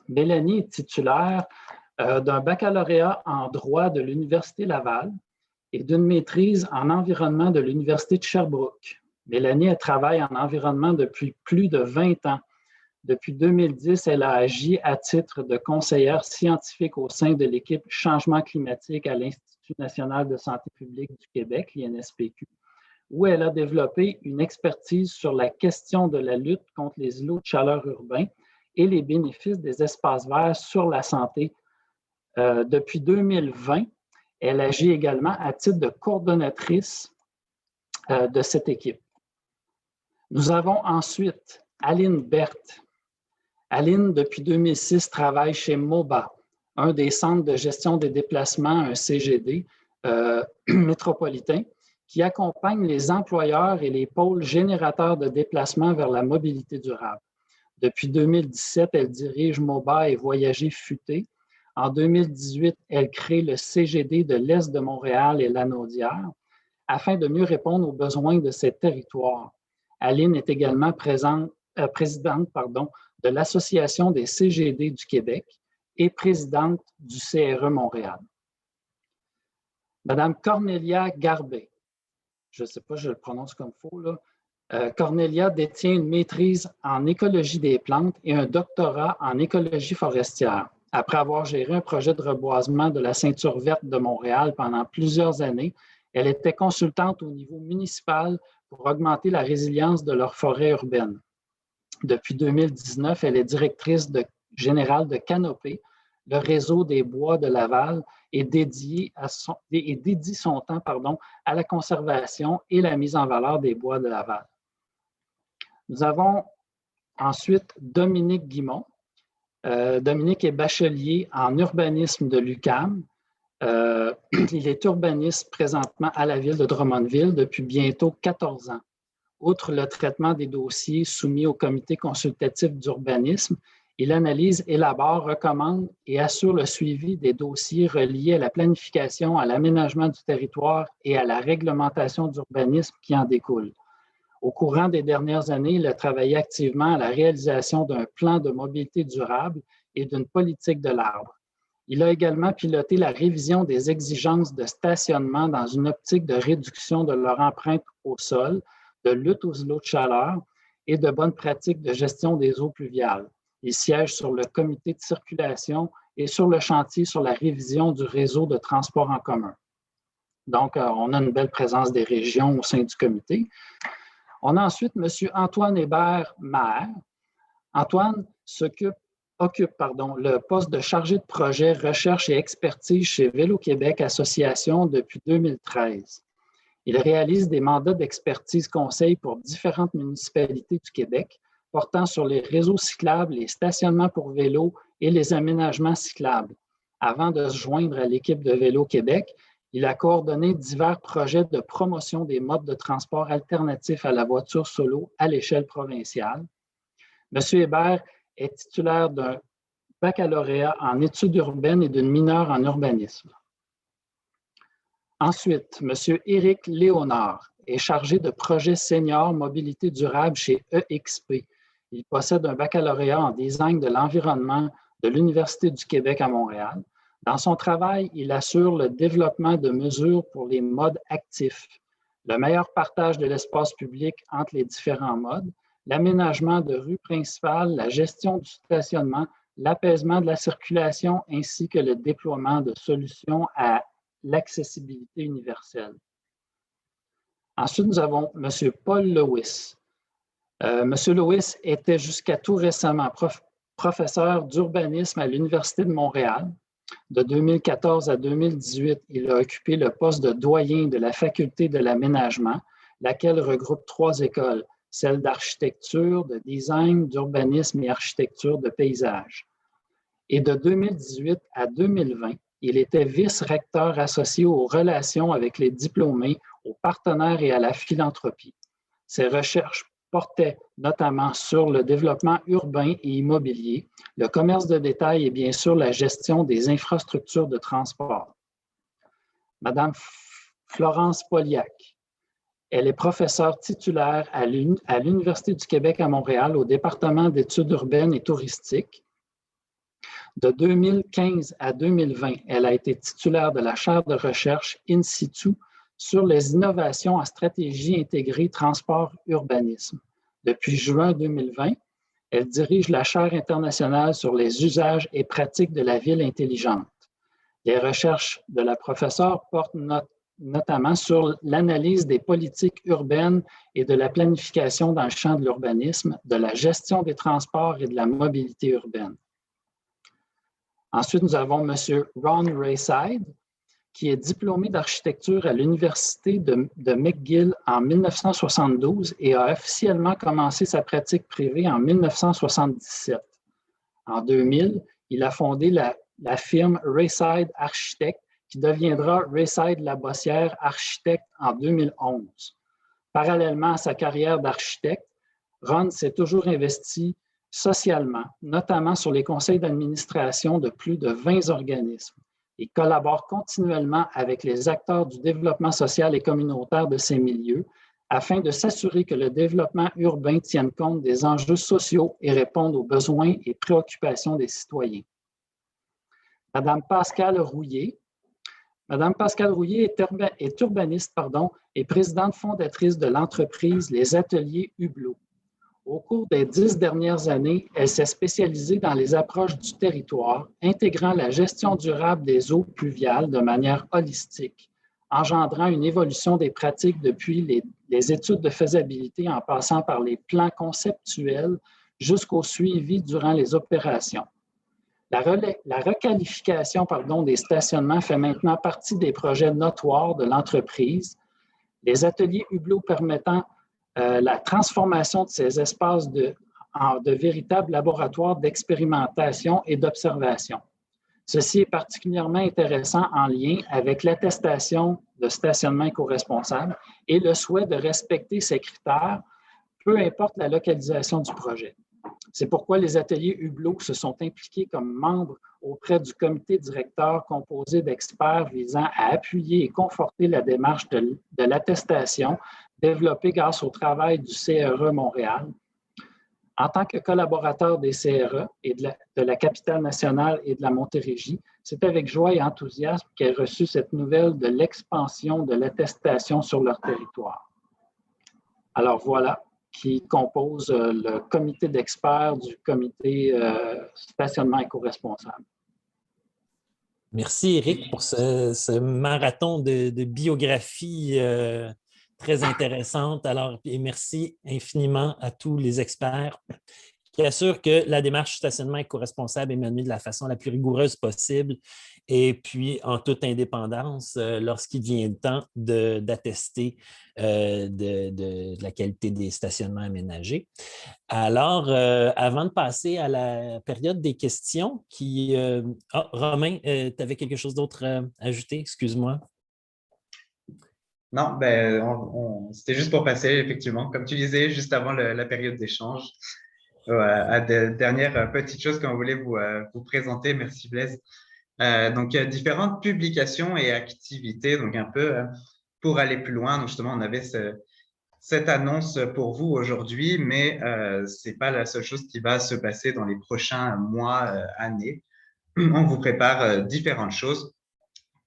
H: Mélanie est titulaire d'un baccalauréat en droit de l'Université Laval et d'une maîtrise en environnement de l'Université de Sherbrooke. Mélanie, elle travaille en environnement depuis plus de 20 ans. Depuis 2010, elle a agi à titre de conseillère scientifique au sein de l'équipe Changement climatique à l'Institut national de santé publique du Québec, l'INSPQ, où elle a développé une expertise sur la question de la lutte contre les îlots de chaleur urbains et les bénéfices des espaces verts sur la santé. Depuis 2020, elle agit également à titre de coordonnatrice de cette équipe. Nous avons ensuite Aline Berthe. Aline, depuis 2006, travaille chez MOBA, un des centres de gestion des déplacements, un CGD métropolitain, qui accompagne les employeurs et les pôles générateurs de déplacements vers la mobilité durable. Depuis 2017, elle dirige MOBA et Voyager Futé. En 2018, elle crée le CGD de l'Est de Montréal et Lanaudière afin de mieux répondre aux besoins de ces territoires. Aline est également présidente de l'Association des CGD du Québec et présidente du CRE Montréal. Madame Cornelia Garbet, je ne sais pas, je le prononce comme il faut, là. Cornelia détient une maîtrise en écologie des plantes et un doctorat en écologie forestière. Après avoir géré un projet de reboisement de la ceinture verte de Montréal pendant plusieurs années, elle était consultante au niveau municipal pour augmenter la résilience de leurs forêts urbaines. Depuis 2019, elle est directrice générale de Canopée, le réseau des bois de Laval, et dédie son temps à la conservation et la mise en valeur des bois de Laval. Nous avons ensuite Dominique Guimont. Dominique est bachelier en urbanisme de l'UQAM. Il est urbaniste présentement à la ville de Drummondville depuis bientôt 14 ans. Outre le traitement des dossiers soumis au comité consultatif d'urbanisme, il analyse, élabore, recommande et assure le suivi des dossiers reliés à la planification, à l'aménagement du territoire et à la réglementation d'urbanisme qui en découle. Au courant des dernières années, il a travaillé activement à la réalisation d'un plan de mobilité durable et d'une politique de l'arbre. Il a également piloté la révision des exigences de stationnement dans une optique de réduction de leur empreinte au sol, de lutte aux îlots de chaleur et de bonnes pratiques de gestion des eaux pluviales. Il siège sur le comité de circulation et sur le chantier sur la révision du réseau de transport en commun. Donc, on a une belle présence des régions au sein du comité. On a ensuite M. Antoine Hébert-Maher. Antoine occupe le poste de chargé de projet recherche et expertise chez Vélo-Québec Association depuis 2013. Il réalise des mandats d'expertise conseil pour différentes municipalités du Québec, portant sur les réseaux cyclables, les stationnements pour vélos et les aménagements cyclables. Avant de se joindre à l'équipe de Vélo-Québec, il a coordonné divers projets de promotion des modes de transport alternatifs à la voiture solo à l'échelle provinciale. M. Hébert est titulaire d'un baccalauréat en études urbaines et d'une mineure en urbanisme. Ensuite, M. Éric Léonard est chargé de projet senior mobilité durable chez EXP. Il possède un baccalauréat en design de l'environnement de l'Université du Québec à Montréal. Dans son travail, il assure le développement de mesures pour les modes actifs, le meilleur partage de l'espace public entre les différents modes, l'aménagement de rues principales, la gestion du stationnement, l'apaisement de la circulation ainsi que le déploiement de solutions à l'accessibilité universelle. Ensuite, nous avons M. Paul Lewis. M. Lewis était jusqu'à tout récemment professeur d'urbanisme à l'Université de Montréal. De 2014 à 2018, il a occupé le poste de doyen de la faculté de l'aménagement, laquelle regroupe 3 écoles, celles d'architecture, de design, d'urbanisme et architecture de paysage. Et de 2018 à 2020, il était vice-recteur associé aux relations avec les diplômés, aux partenaires et à la philanthropie. Ses recherches portait notamment sur le développement urbain et immobilier, le commerce de détail et bien sûr la gestion des infrastructures de transport. Madame Florence Poliac, elle est professeure titulaire à l'Université du Québec à Montréal au département d'études urbaines et touristiques. De 2015 à 2020, elle a été titulaire de la chaire de recherche in situ sur les innovations en stratégie intégrée transport-urbanisme. Depuis juin 2020, elle dirige la chaire internationale sur les usages et pratiques de la ville intelligente. Les recherches de la professeure portent notamment sur l'analyse des politiques urbaines et de la planification dans le champ de l'urbanisme, de la gestion des transports et de la mobilité urbaine. Ensuite, nous avons M. Ron Rayside, qui est diplômé d'architecture à l'Université de McGill en 1972 et a officiellement commencé sa pratique privée en 1977. En 2000, il a fondé la firme Rayside Architectes, qui deviendra Rayside Labossière Architecte en 2011. Parallèlement à sa carrière d'architecte, Ron s'est toujours investi socialement, notamment sur les conseils d'administration de plus de 20 organismes, et collabore continuellement avec les acteurs du développement social et communautaire de ces milieux afin de s'assurer que le développement urbain tienne compte des enjeux sociaux et réponde aux besoins et préoccupations des citoyens. Madame Pascale Rouillé. Madame Pascale Rouillé est urbaniste et présidente fondatrice de l'entreprise Les Ateliers Hublot. Au cours des 10 dernières années, elle s'est spécialisée dans les approches du territoire, intégrant la gestion durable des eaux pluviales de manière holistique, engendrant une évolution des pratiques depuis les études de faisabilité en passant par les plans conceptuels jusqu'au suivi durant les opérations. La requalification des stationnements fait maintenant partie des projets notoires de l'entreprise. Les ateliers Hublot permettant la transformation de ces espaces en véritables laboratoires d'expérimentation et d'observation. Ceci est particulièrement intéressant en lien avec l'attestation de stationnement éco-responsable et le souhait de respecter ces critères, peu importe la localisation du projet. C'est pourquoi les ateliers Hublot se sont impliqués comme membres auprès du comité directeur composé d'experts visant à appuyer et conforter la démarche de l'attestation développée grâce au travail du CRE Montréal. En tant que collaborateur des CRE et de la capitale nationale et de la Montérégie, c'est avec joie et enthousiasme qu'elle a reçu cette nouvelle de l'expansion de l'attestation sur leur territoire. Alors voilà, qui compose le comité d'experts du comité stationnement éco-responsable.
B: Merci, Éric, pour ce marathon de biographie très intéressante. Alors, et merci infiniment à tous les experts qui assurent que la démarche stationnement éco-responsable est menée de la façon la plus rigoureuse possible et puis en toute indépendance lorsqu'il vient le temps d'attester de la qualité des stationnements aménagés. Alors, avant de passer à la période des questions, Romain, tu avais quelque chose d'autre à ajouter? Excuse-moi.
G: Non, c'était juste pour passer, effectivement, comme tu disais, juste avant la période d'échange, à des dernières petites choses qu'on voulait vous présenter. Merci Blaise. Donc, différentes publications et activités, donc un peu pour aller plus loin. Donc, justement, on avait cette annonce pour vous aujourd'hui, mais ce n'est pas la seule chose qui va se passer dans les prochains mois, années. On vous prépare différentes choses.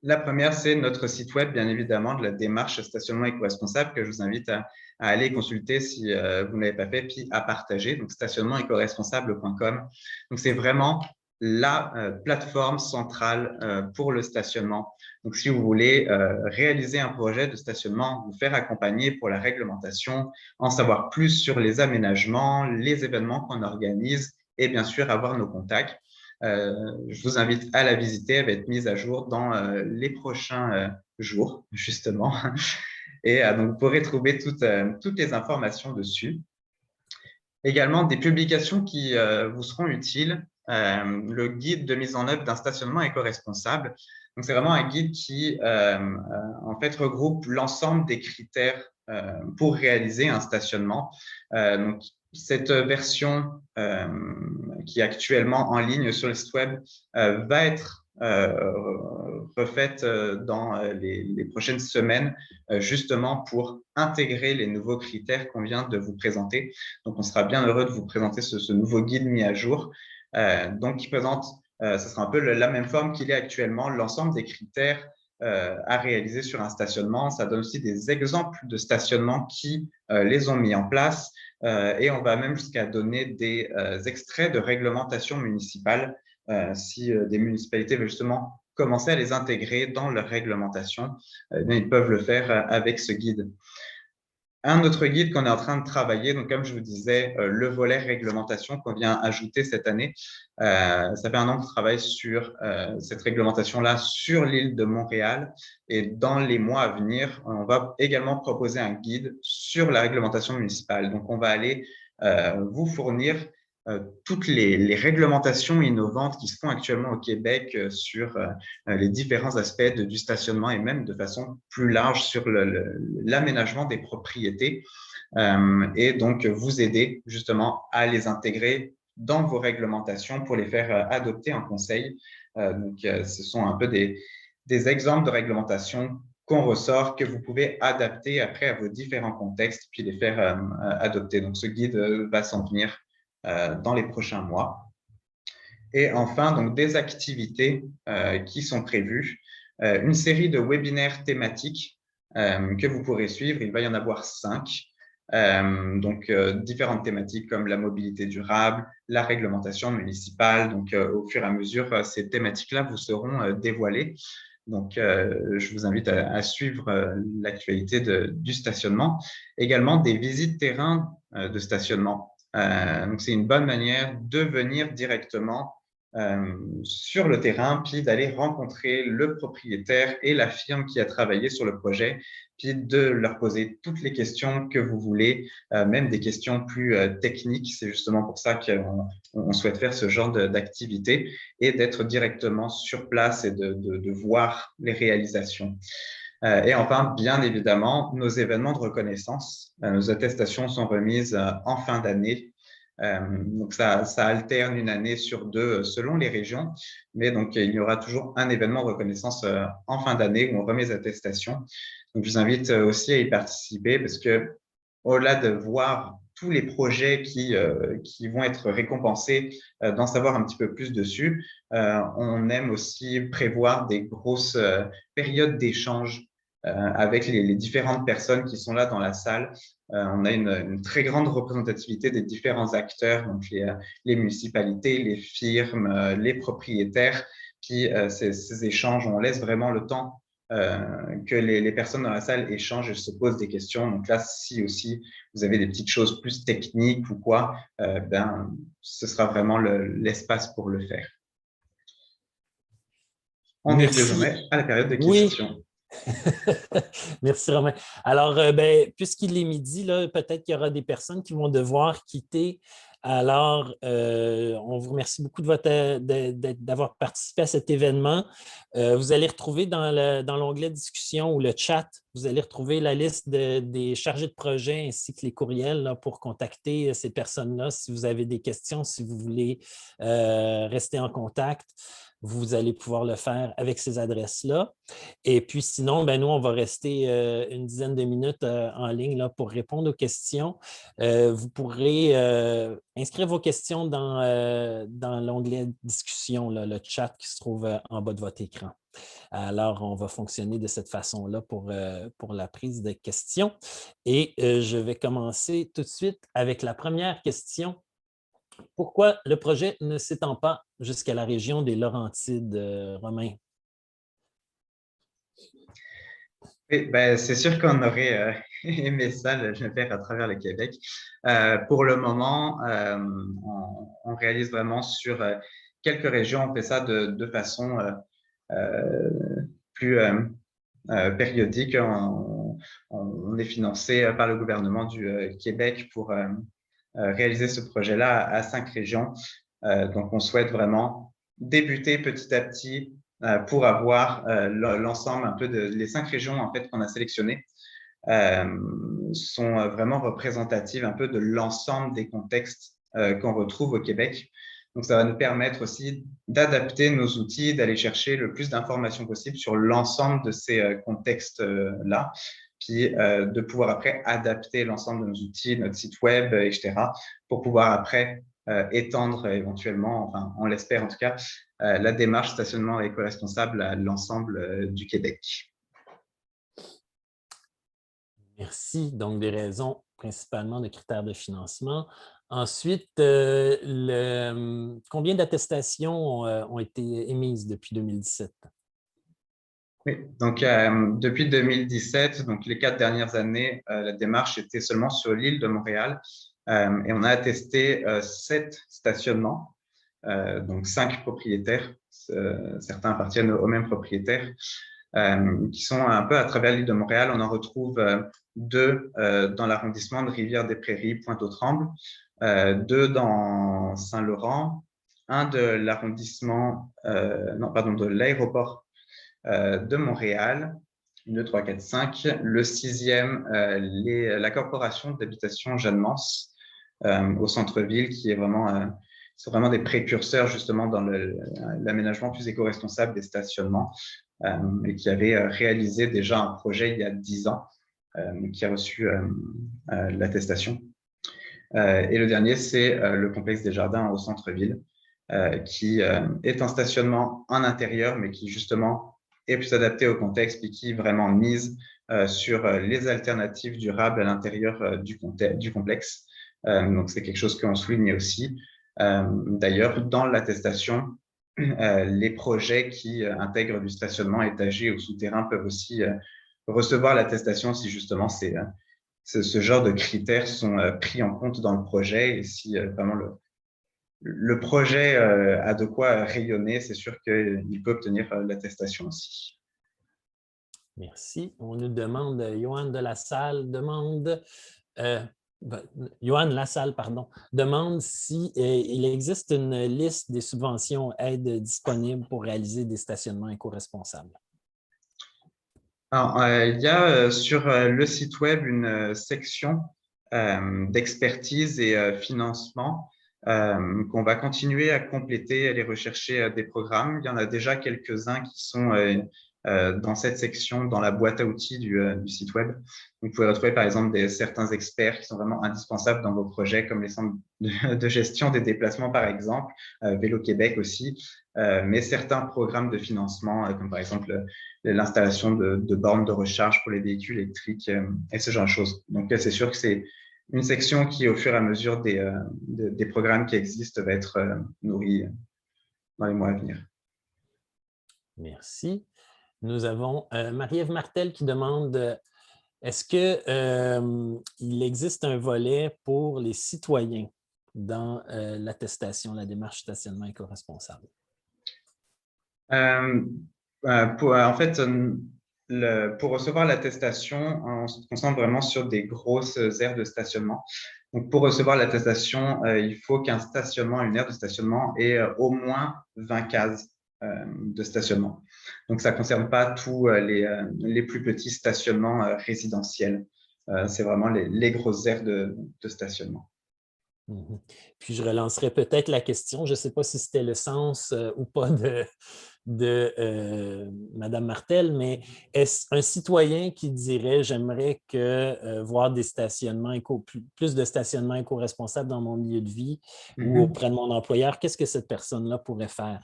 G: La première, c'est notre site web, bien évidemment, de la démarche stationnement éco-responsable que je vous invite à aller consulter si vous ne l'avez pas fait, puis à partager, donc stationnementécoresponsable.com. Donc, c'est vraiment la plateforme centrale pour le stationnement. Donc, si vous voulez réaliser un projet de stationnement, vous faire accompagner pour la réglementation, en savoir plus sur les aménagements, les événements qu'on organise et bien sûr avoir nos contacts. Je vous invite à la visiter, elle va être mise à jour dans les prochains jours, justement. Et donc, vous pourrez trouver toutes les informations dessus. Également, des publications qui vous seront utiles. Le guide de mise en œuvre d'un stationnement éco-responsable. Donc, c'est vraiment un guide qui, en fait, regroupe l'ensemble des critères pour réaliser un stationnement. Donc, cette version qui est actuellement en ligne sur le site web va être refaite dans les prochaines semaines, justement pour intégrer les nouveaux critères qu'on vient de vous présenter. Donc, on sera bien heureux de vous présenter ce nouveau guide mis à jour. Donc, qui présente, ce sera un peu la même forme qu'il est actuellement, l'ensemble des critères à réaliser sur un stationnement. Ça donne aussi des exemples de stationnements qui les ont mis en place et on va même jusqu'à donner des extraits de réglementation municipale si des municipalités veulent justement commencer à les intégrer dans leur réglementation, ils peuvent le faire avec ce guide. Un autre guide qu'on est en train de travailler, donc comme je vous disais, le volet réglementation qu'on vient ajouter cette année. Ça fait un an que je travaille sur cette réglementation-là sur l'île de Montréal. Et dans les mois à venir, on va également proposer un guide sur la réglementation municipale. Donc, on va aller vous fournir toutes les réglementations innovantes qui se font actuellement au Québec sur les différents aspects du stationnement et même de façon plus large sur l'aménagement des propriétés et donc vous aider justement à les intégrer dans vos réglementations pour les faire adopter en conseil. Donc, ce sont un peu des exemples de réglementation qu'on ressort, que vous pouvez adapter après à vos différents contextes puis les faire adopter. Donc, ce guide va s'en venir dans les prochains mois. Et enfin, donc des activités qui sont prévues, une série de webinaires thématiques que vous pourrez suivre. Il va y en avoir 5. Donc, différentes thématiques comme la mobilité durable, la réglementation municipale. Donc, au fur et à mesure, ces thématiques-là vous seront dévoilées. Donc, je vous invite à suivre l'actualité du stationnement. Également, des visites terrain de stationnement. Donc, c'est une bonne manière de venir directement sur le terrain, puis d'aller rencontrer le propriétaire et la firme qui a travaillé sur le projet, puis de leur poser toutes les questions que vous voulez, même des questions plus techniques. C'est justement pour ça qu'on souhaite faire ce genre d'activité et d'être directement sur place et de voir les réalisations. Et enfin, bien évidemment, nos événements de reconnaissance. Nos attestations sont remises en fin d'année. Donc, ça alterne une année sur 2 selon les régions. Mais donc, il y aura toujours un événement de reconnaissance en fin d'année où on remet les attestations. Donc, je vous invite aussi à y participer parce que au-delà de voir tous les projets qui vont être récompensés, d'en savoir un petit peu plus dessus, on aime aussi prévoir des grosses périodes d'échange avec les différentes personnes qui sont là dans la salle. On a une très grande représentativité des différents acteurs, donc les municipalités, les firmes, les propriétaires. Puis ces échanges, on laisse vraiment le temps que les personnes dans la salle échangent et se posent des questions. Donc là, si aussi vous avez des petites choses plus techniques ou quoi, ce sera vraiment l'espace pour le faire. On est désormais à la période de questions.
B: Oui. Merci, Romain. Alors, puisqu'il est midi, peut-être qu'il y aura des personnes qui vont devoir quitter. Alors, on vous remercie beaucoup d'avoir participé à cet événement. Vous allez retrouver dans l'onglet discussion ou le chat, vous allez retrouver la liste des chargés de projet ainsi que les courriels là, pour contacter ces personnes-là si vous avez des questions, si vous voulez rester en contact. Vous allez pouvoir le faire avec ces adresses-là. Et puis sinon, nous, on va rester une dizaine de minutes en ligne là, pour répondre aux questions. Vous pourrez inscrire vos questions dans l'onglet discussion, là, le chat qui se trouve en bas de votre écran. Alors, on va fonctionner de cette façon-là pour la prise de questions. Et je vais commencer tout de suite avec la première question. Pourquoi le projet ne s'étend pas jusqu'à la région des Laurentides, Romain?
G: Oui, c'est sûr qu'on aurait aimé ça, le faire à travers le Québec. Pour le moment, on réalise vraiment sur quelques régions, on fait ça de façon plus périodique. On est financé par le gouvernement du Québec pour réaliser ce projet-là à 5 régions. Donc, on souhaite vraiment débuter petit à petit pour avoir l'ensemble un peu les 5 régions en fait qu'on a sélectionnées. sont vraiment représentatives un peu de l'ensemble des contextes qu'on retrouve au Québec. Donc, ça va nous permettre aussi d'adapter nos outils, d'aller chercher le plus d'informations possible sur l'ensemble de ces contextes-là, puis de pouvoir après adapter l'ensemble de nos outils, notre site web, etc., pour pouvoir après étendre éventuellement, enfin, on l'espère en tout cas, la démarche stationnement éco-responsable à l'ensemble du Québec.
B: Merci. Donc, des raisons principalement de critères de financement. Ensuite, combien d'attestations ont été émises depuis 2017?
G: Oui, donc depuis 2017, donc les 4 dernières années, la démarche était seulement sur l'île de Montréal et on a attesté 7 stationnements, donc 5 propriétaires, certains appartiennent aux mêmes propriétaires, qui sont un peu à travers l'île de Montréal. On en retrouve 2 dans l'arrondissement de Rivière-des-Prairies, Pointe-aux-Trembles, 2 dans Saint-Laurent, 1 de l'arrondissement, de l'aéroport de Montréal, 1, 2, 3, 4, 5. Le 6e, la corporation d'habitation Jeanne-Mance au centre-ville, qui est vraiment, sont vraiment des précurseurs justement dans l'aménagement plus éco-responsable des stationnements et qui avait réalisé déjà un projet il y a 10 ans qui a reçu l'attestation. Et le dernier, c'est le complexe des Jardins au centre-ville qui est un stationnement en intérieur, mais qui justement est plus adapté au contexte et qui vraiment mise sur les alternatives durables à l'intérieur du complexe. Donc, c'est quelque chose qu'on souligne aussi. D'ailleurs, dans l'attestation, les projets qui intègrent du stationnement étagé ou souterrain peuvent aussi recevoir l'attestation si justement ce genre de critères sont pris en compte dans le projet et si vraiment le projet a de quoi rayonner, c'est sûr qu'il peut obtenir l'attestation aussi.
B: Merci. On nous demande, Johan Lassalle demande si il existe une liste des subventions aides disponibles pour réaliser des stationnements éco-responsables.
G: Alors, il y a sur le site web une section d'expertise et financement qu'on va continuer à compléter, à aller rechercher des programmes. Il y en a déjà quelques-uns qui sont dans cette section, dans la boîte à outils du site web. Donc, vous pouvez retrouver par exemple certains experts qui sont vraiment indispensables dans vos projets, comme les centres de gestion des déplacements par exemple, Vélo Québec aussi, mais certains programmes de financement, comme par exemple l'installation de bornes de recharge pour les véhicules électriques et ce genre de choses. Donc, c'est sûr que c'est une section qui, au fur et à mesure des programmes qui existent, va être nourrie dans les mois à venir.
B: Merci. Nous avons Marie-Ève Martel qui demande est-ce qu'il existe un volet pour les citoyens dans l'attestation, la démarche stationnement éco-responsable?
G: En fait, pour recevoir l'attestation, on se concentre vraiment sur des grosses aires de stationnement. Donc, pour recevoir l'attestation, il faut qu'un stationnement, une aire de stationnement ait au moins 20 cases de stationnement. Donc, ça ne concerne pas tous les plus petits stationnements résidentiels. C'est vraiment les grosses aires de stationnement.
B: Puis, je relancerai peut-être la question. Je ne sais pas si c'était le sens ou pas de Mme Martel, mais est-ce un citoyen qui dirait « j'aimerais voir des stationnements plus de stationnements éco-responsables dans mon milieu de vie ou auprès de mon employeur », qu'est-ce que cette personne-là pourrait faire?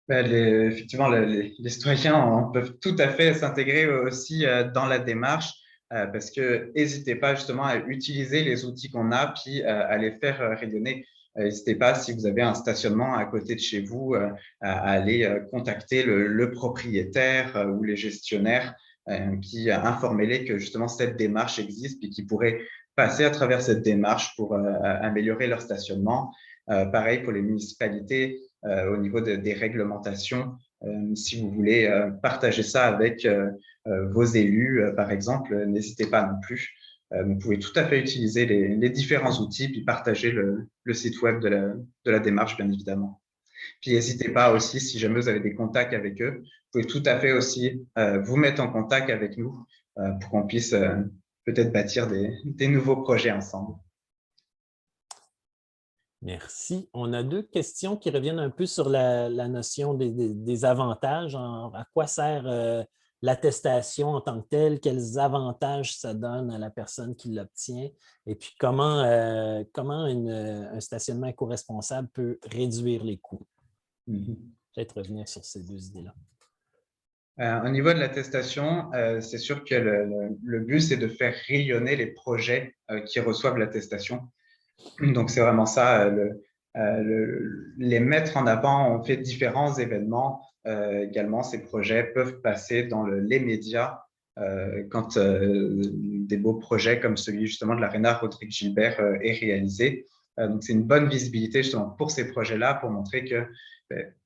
G: Effectivement, les citoyens peuvent tout à fait s'intégrer aussi dans la démarche parce que n'hésitez pas justement à utiliser les outils qu'on a puis à les faire rayonner. N'hésitez pas, si vous avez un stationnement à côté de chez vous, à aller contacter le propriétaire ou les gestionnaires qui informez-les que justement cette démarche existe et qui pourraient passer à travers cette démarche pour améliorer leur stationnement. Pareil pour les municipalités. Au niveau des réglementations, si vous voulez partager ça avec vos élus, par exemple, n'hésitez pas non plus. Vous pouvez tout à fait utiliser les différents outils puis partager le site web de la démarche, bien évidemment. Puis n'hésitez pas aussi, si jamais vous avez des contacts avec eux, vous pouvez tout à fait aussi vous mettre en contact avec nous pour qu'on puisse peut-être bâtir des nouveaux projets ensemble.
B: Merci. On a 2 questions qui reviennent un peu sur la notion des avantages. À quoi sert l'attestation en tant que telle? Quels avantages ça donne à la personne qui l'obtient? Et puis, comment un stationnement éco-responsable peut réduire les coûts? Peut-être revenir sur ces 2 idées-là.
G: Au niveau de l'attestation, c'est sûr que le but, c'est de faire rayonner les projets qui reçoivent l'attestation. Donc, c'est vraiment ça, les mettre en avant. On fait différents événements. Également, ces projets peuvent passer dans les médias quand des beaux projets comme celui justement de l'Arena Rodrigue Gilbert est réalisé. Donc, c'est une bonne visibilité justement pour ces projets-là, pour montrer que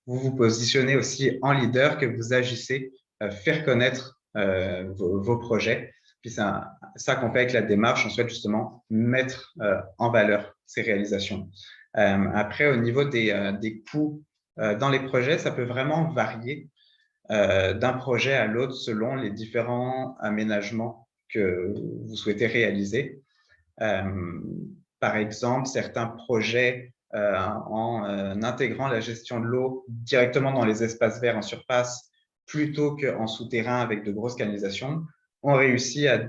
G: vous vous positionnez aussi en leader, que vous agissez, faire connaître vos projets. Puis c'est ça qu'on fait avec la démarche, on souhaite justement mettre en valeur ces réalisations. Après, au niveau des coûts dans les projets, ça peut vraiment varier d'un projet à l'autre selon les différents aménagements que vous souhaitez réaliser. Par exemple, certains projets en intégrant la gestion de l'eau directement dans les espaces verts en surface plutôt qu'en souterrain avec de grosses canalisations, ont réussi à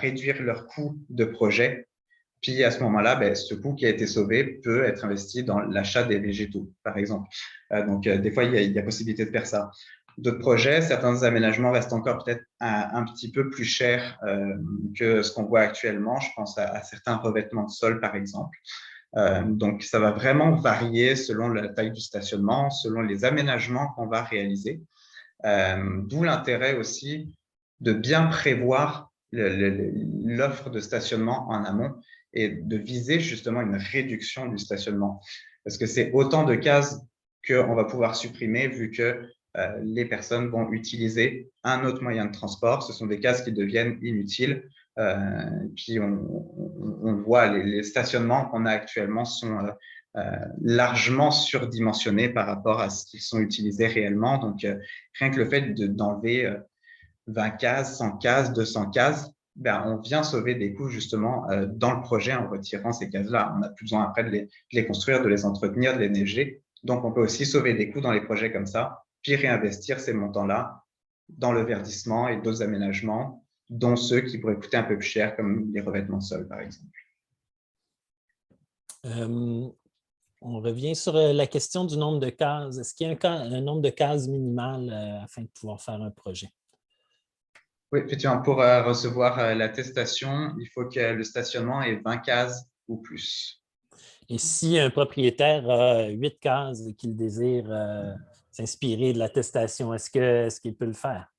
G: réduire leur coût de projet. Puis à ce moment-là, ce coût qui a été sauvé peut être investi dans l'achat des végétaux, par exemple. Donc, des fois, il y a possibilité de faire ça. D'autres projets, certains aménagements restent encore peut-être un petit peu plus chers que ce qu'on voit actuellement. Je pense à certains revêtements de sol, par exemple. Donc, ça va vraiment varier selon la taille du stationnement, selon les aménagements qu'on va réaliser. D'où l'intérêt aussi de bien prévoir l'offre de stationnement en amont et de viser justement une réduction du stationnement. Parce que c'est autant de cases qu'on va pouvoir supprimer vu que les personnes vont utiliser un autre moyen de transport. Ce sont des cases qui deviennent inutiles. Puis on voit les stationnements qu'on a actuellement sont largement surdimensionnés par rapport à ce qu'ils sont utilisés réellement. Donc, rien que le fait d'enlever 20 cases, 100 cases, 200 cases, on vient sauver des coûts justement dans le projet en retirant ces cases-là. On n'a plus besoin après de les construire, de les entretenir, de les neiger. Donc, on peut aussi sauver des coûts dans les projets comme ça, puis réinvestir ces montants-là dans le verdissement et d'autres aménagements, dont ceux qui pourraient coûter un peu plus cher, comme les revêtements de sol, par exemple.
B: On revient sur la question du nombre de cases. Est-ce qu'il y a un nombre de cases minimal afin de pouvoir faire un projet?
G: Oui, effectivement, pour recevoir l'attestation, il faut que le stationnement ait 20 cases ou plus.
B: Et si un propriétaire a 8 cases et qu'il désire s'inspirer de l'attestation, est-ce qu'il peut le faire?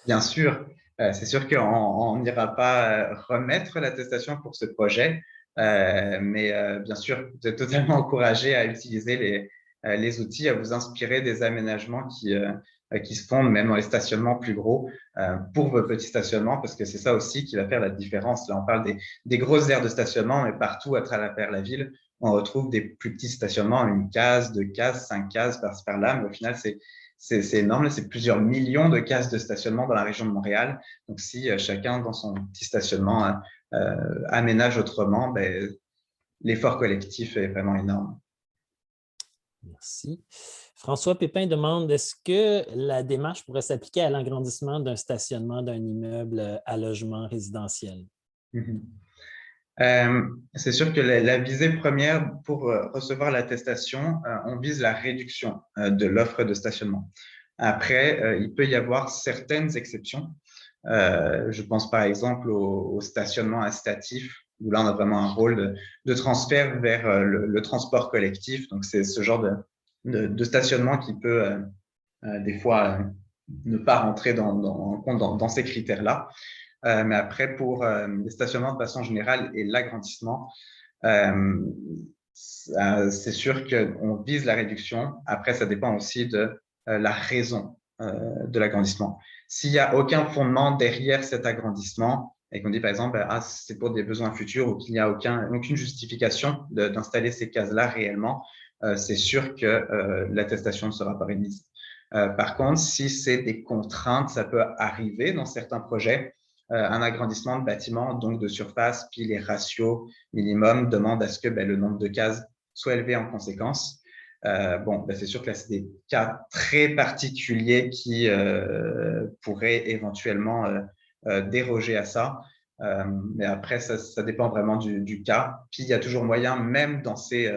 G: Bien sûr. C'est sûr qu'on n'ira pas remettre l'attestation pour ce projet, mais bien sûr, vous êtes totalement encouragé à utiliser les outils, à vous inspirer des aménagements qui se font même dans les stationnements plus gros pour vos petits stationnements, parce que c'est ça aussi qui va faire la différence. Là, on parle des grosses aires de stationnement, mais partout à travers la ville, on retrouve des plus petits stationnements, 1 case, 2 cases, 5 cases par-ci par-là, mais au final, c'est énorme. C'est plusieurs millions de cases de stationnement dans la région de Montréal. Donc, si chacun dans son petit stationnement aménage autrement, l'effort collectif est vraiment énorme.
B: Merci. François Pépin demande, est-ce que la démarche pourrait s'appliquer à l'agrandissement d'un stationnement d'un immeuble à logement résidentiel?
G: C'est sûr que la visée première pour recevoir l'attestation, on vise la réduction de l'offre de stationnement. Après, il peut y avoir certaines exceptions. Je pense par exemple au stationnement incitatif, où là, on a vraiment un rôle de transfert vers le transport collectif. Donc, c'est ce genre de stationnement qui peut des fois ne pas rentrer dans ces critères-là. Mais après, pour les stationnements de façon générale et l'agrandissement, c'est sûr qu'on vise la réduction. Après, ça dépend aussi de la raison de l'agrandissement. S'il n'y a aucun fondement derrière cet agrandissement et qu'on dit par exemple, c'est pour des besoins futurs ou qu'il n'y a aucune justification d'installer ces cases-là réellement, c'est sûr que l'attestation ne sera pas réalisée. Par contre, si c'est des contraintes, ça peut arriver dans certains projets. Un agrandissement de bâtiment, donc de surface, puis les ratios minimums demandent à ce que le nombre de cases soit élevé en conséquence. C'est sûr que là, c'est des cas très particuliers qui pourraient éventuellement déroger à ça. Mais après, ça dépend vraiment du cas. Puis, il y a toujours moyen, même dans ces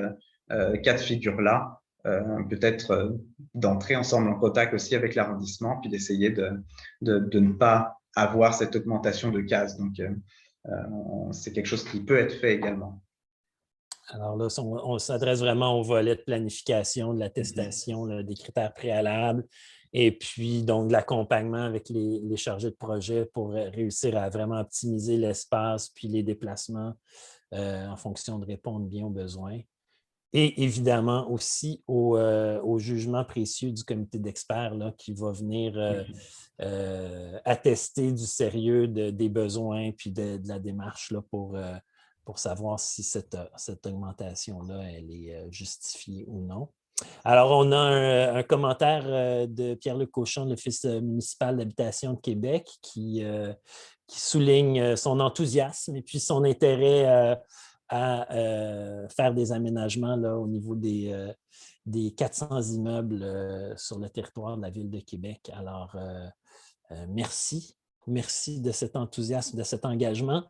G: cas de figure-là, peut-être d'entrer ensemble en contact aussi avec l'arrondissement, puis d'essayer de ne pas avoir cette augmentation de cases. Donc, c'est quelque chose qui peut être fait également.
B: Alors là, on s'adresse vraiment au volet de planification, de l'attestation, des critères préalables, et puis donc de l'accompagnement avec les chargés de projet pour réussir à vraiment optimiser l'espace puis les déplacements en fonction de répondre bien aux besoins. Et évidemment aussi au jugement précieux du comité d'experts qui va venir attester du sérieux des besoins puis de la démarche là, pour savoir si cette augmentation-là, elle est justifiée ou non. Alors, on a un commentaire de Pierre-Luc Cauchon de l'Office municipal d'habitation de Québec qui souligne son enthousiasme et puis son intérêt à faire des aménagements là, au niveau des 400 immeubles sur le territoire de la Ville de Québec. Alors, merci. Merci de cet enthousiasme, de cet engagement.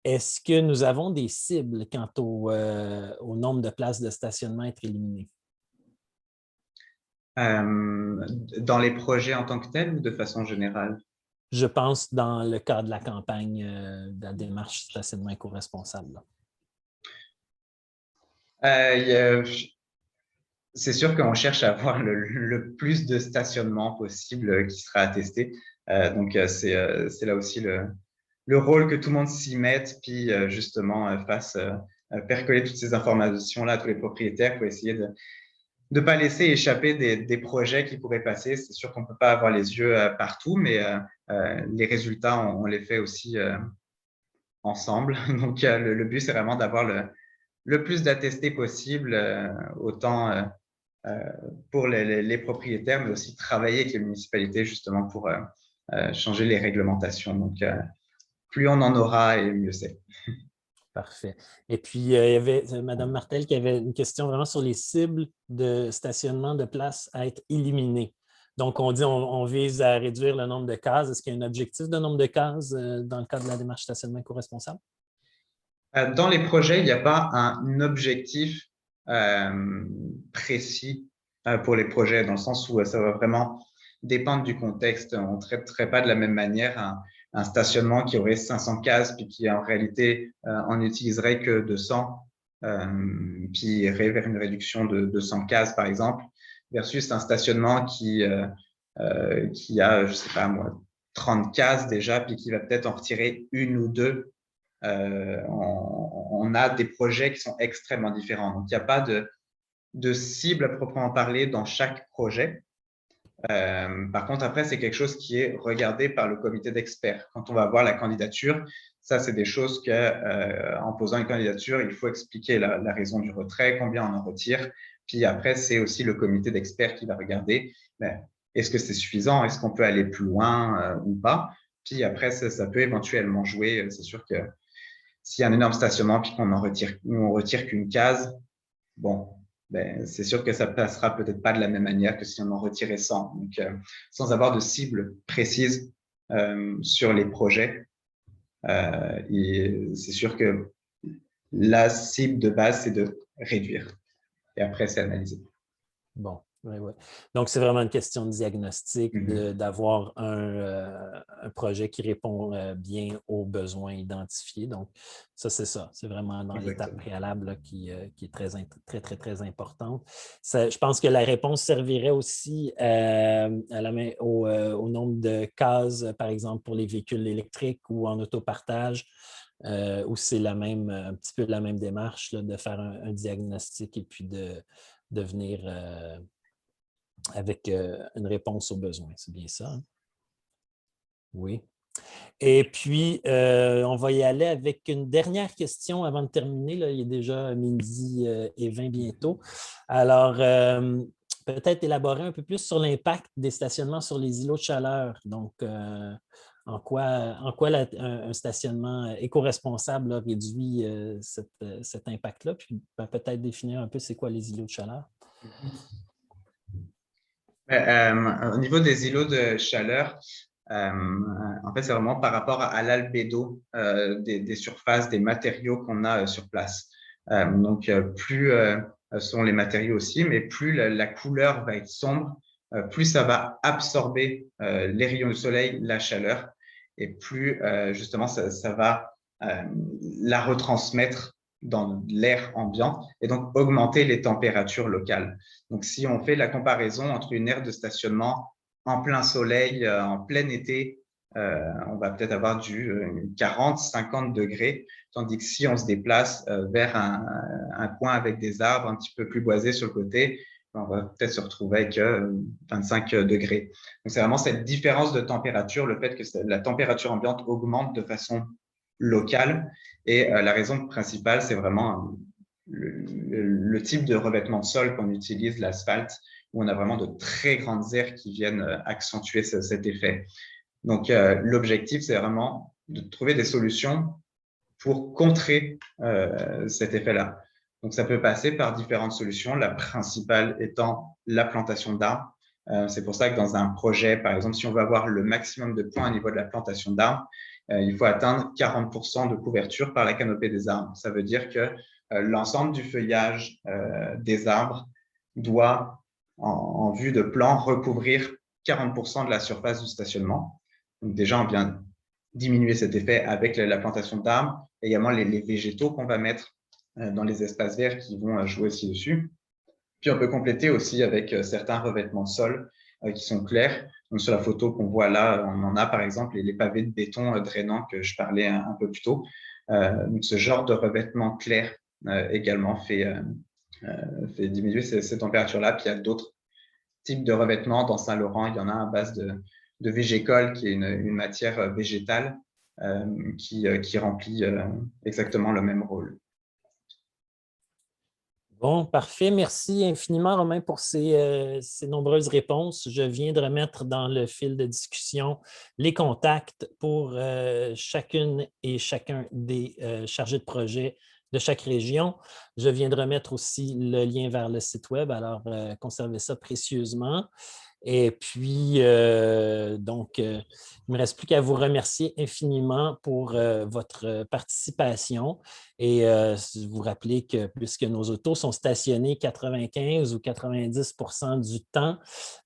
B: Est-ce que nous avons des cibles quant au nombre de places de stationnement à être éliminées?
G: Dans les projets en tant que tels ou de façon générale?
B: Je pense dans le cas de la campagne de la démarche stationnement éco-responsable.
G: C'est sûr qu'on cherche à avoir le plus de stationnement possible qui sera attesté. Donc, c'est là aussi le rôle que tout le monde s'y mette, puis justement fasse percoler toutes ces informations-là à tous les propriétaires pour essayer de ne pas laisser échapper des projets qui pourraient passer. C'est sûr qu'on ne peut pas avoir les yeux partout, mais les résultats, on les fait aussi ensemble. Donc, le but, c'est vraiment d'avoir le plus d'attestés possible, autant pour les propriétaires, mais aussi travailler avec les municipalités justement pour changer les réglementations. Donc, plus on en aura, et mieux c'est.
B: Parfait. Et puis, il y avait Mme Martel qui avait une question vraiment sur les cibles de stationnement de places à être éliminées. Donc, on dit on vise à réduire le nombre de cases. Est-ce qu'il y a un objectif de nombre de cases dans le cadre de la démarche stationnement éco-responsable?
G: Dans les projets, il n'y a pas un objectif précis pour les projets, dans le sens où ça va vraiment dépendre du contexte. On ne traiterait pas de la même manière un stationnement qui aurait 500 cases, puis qui en réalité en utiliserait que 200, puis irait vers une réduction de 200 cases, par exemple, versus un stationnement qui a, je ne sais pas moi, 30 cases déjà, puis qui va peut-être en retirer une ou deux. On a des projets qui sont extrêmement différents. Donc, il n'y a pas de cible à proprement parler dans chaque projet. Par contre, après, c'est quelque chose qui est regardé par le comité d'experts. Quand on va voir la candidature, ça, c'est des choses qu'en posant une candidature, il faut expliquer la raison du retrait, combien on en retire. Puis après, c'est aussi le comité d'experts qui va regarder, est-ce que c'est suffisant? Est-ce qu'on peut aller plus loin ou pas? Puis après, ça peut éventuellement jouer. C'est sûr que s'il y a un énorme stationnement puis qu'on retire qu'une case, bon, c'est sûr que ça passera peut-être pas de la même manière que si on en retirait 100. Donc, sans avoir de cible précise sur les projets, c'est sûr que la cible de base, c'est de réduire. Et après, c'est analysé.
B: Bon, oui. Donc, c'est vraiment une question de diagnostic, d'avoir un projet qui répond bien aux besoins identifiés. Donc, ça, c'est ça. C'est vraiment dans l'étape préalable là, qui est très, très importante. Je pense que la réponse servirait aussi au nombre de cases, par exemple, pour les véhicules électriques ou en autopartage, où c'est un petit peu la même démarche là, de faire un diagnostic et puis de venir avec une réponse aux besoins. C'est bien ça? Hein? Oui. Et puis, on va y aller avec une dernière question avant de terminer. Là. Il est déjà 12h20 bientôt. Alors, peut-être élaborer un peu plus sur l'impact des stationnements sur les îlots de chaleur. Donc, en quoi un stationnement éco-responsable réduit cet impact-là, puis peut-être définir un peu c'est quoi les îlots de chaleur.
G: Au niveau des îlots de chaleur, en fait, c'est vraiment par rapport à l'albédo des surfaces, des matériaux qu'on a sur place. Donc, plus sont les matériaux aussi, mais plus la couleur va être sombre, plus ça va absorber les rayons du soleil, la chaleur, et plus justement ça va la retransmettre dans l'air ambiant et donc augmenter les températures locales. Donc, si on fait la comparaison entre une aire de stationnement en plein soleil, en plein été, on va peut-être avoir du 40-50 degrés, tandis que si on se déplace vers un coin avec des arbres un petit peu plus boisés sur le côté, on va peut-être se retrouver avec 25 degrés. Donc, c'est vraiment cette différence de température, le fait que la température ambiante augmente de façon locale. Et la raison principale, c'est vraiment le type de revêtement de sol qu'on utilise, l'asphalte, où on a vraiment de très grandes aires qui viennent accentuer cet effet. Donc, l'objectif, c'est vraiment de trouver des solutions pour contrer cet effet-là. Donc, ça peut passer par différentes solutions, la principale étant la plantation d'arbres. C'est pour ça que dans un projet, par exemple, si on veut avoir le maximum de points au niveau de la plantation d'arbres, il faut atteindre 40% de couverture par la canopée des arbres. Ça veut dire que l'ensemble du feuillage des arbres doit, en vue de plan, recouvrir 40% de la surface du stationnement. Donc déjà, on vient diminuer cet effet avec la plantation d'arbres, également les végétaux qu'on va mettre dans les espaces verts qui vont jouer aussi dessus. Puis on peut compléter aussi avec certains revêtements de sol qui sont clairs. Donc sur la photo qu'on voit là, on en a par exemple les pavés de béton drainants que je parlais un peu plus tôt. Donc ce genre de revêtement clair également fait diminuer ces températures-là. Puis il y a d'autres types de revêtements. Dans Saint-Laurent, il y en a à base de végécol, qui est une matière végétale qui remplit exactement le même rôle.
B: Bon, parfait. Merci infiniment, Romain, pour ces nombreuses réponses. Je viens de remettre dans le fil de discussion les contacts pour chacune et chacun des chargés de projet de chaque région. Je viens de remettre aussi le lien vers le site web, alors conservez ça précieusement. Et puis, donc, il ne me reste plus qu'à vous remercier infiniment pour votre participation et vous rappeler que puisque nos autos sont stationnées 95 ou 90% du temps,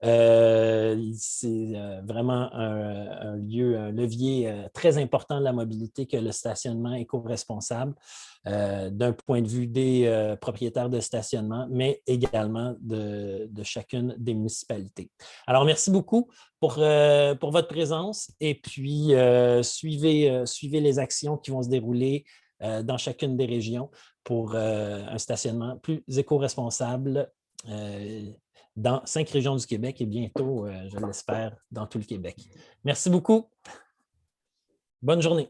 B: c'est vraiment un levier très important de la mobilité que le stationnement éco-responsable d'un point de vue des propriétaires de stationnement, mais également de chacune des municipalités. Alors, merci beaucoup pour votre présence et puis suivez les actions qui vont se dérouler dans chacune des régions pour un stationnement plus éco-responsable dans 5 régions du Québec et bientôt, je l'espère, dans tout le Québec. Merci beaucoup. Bonne journée.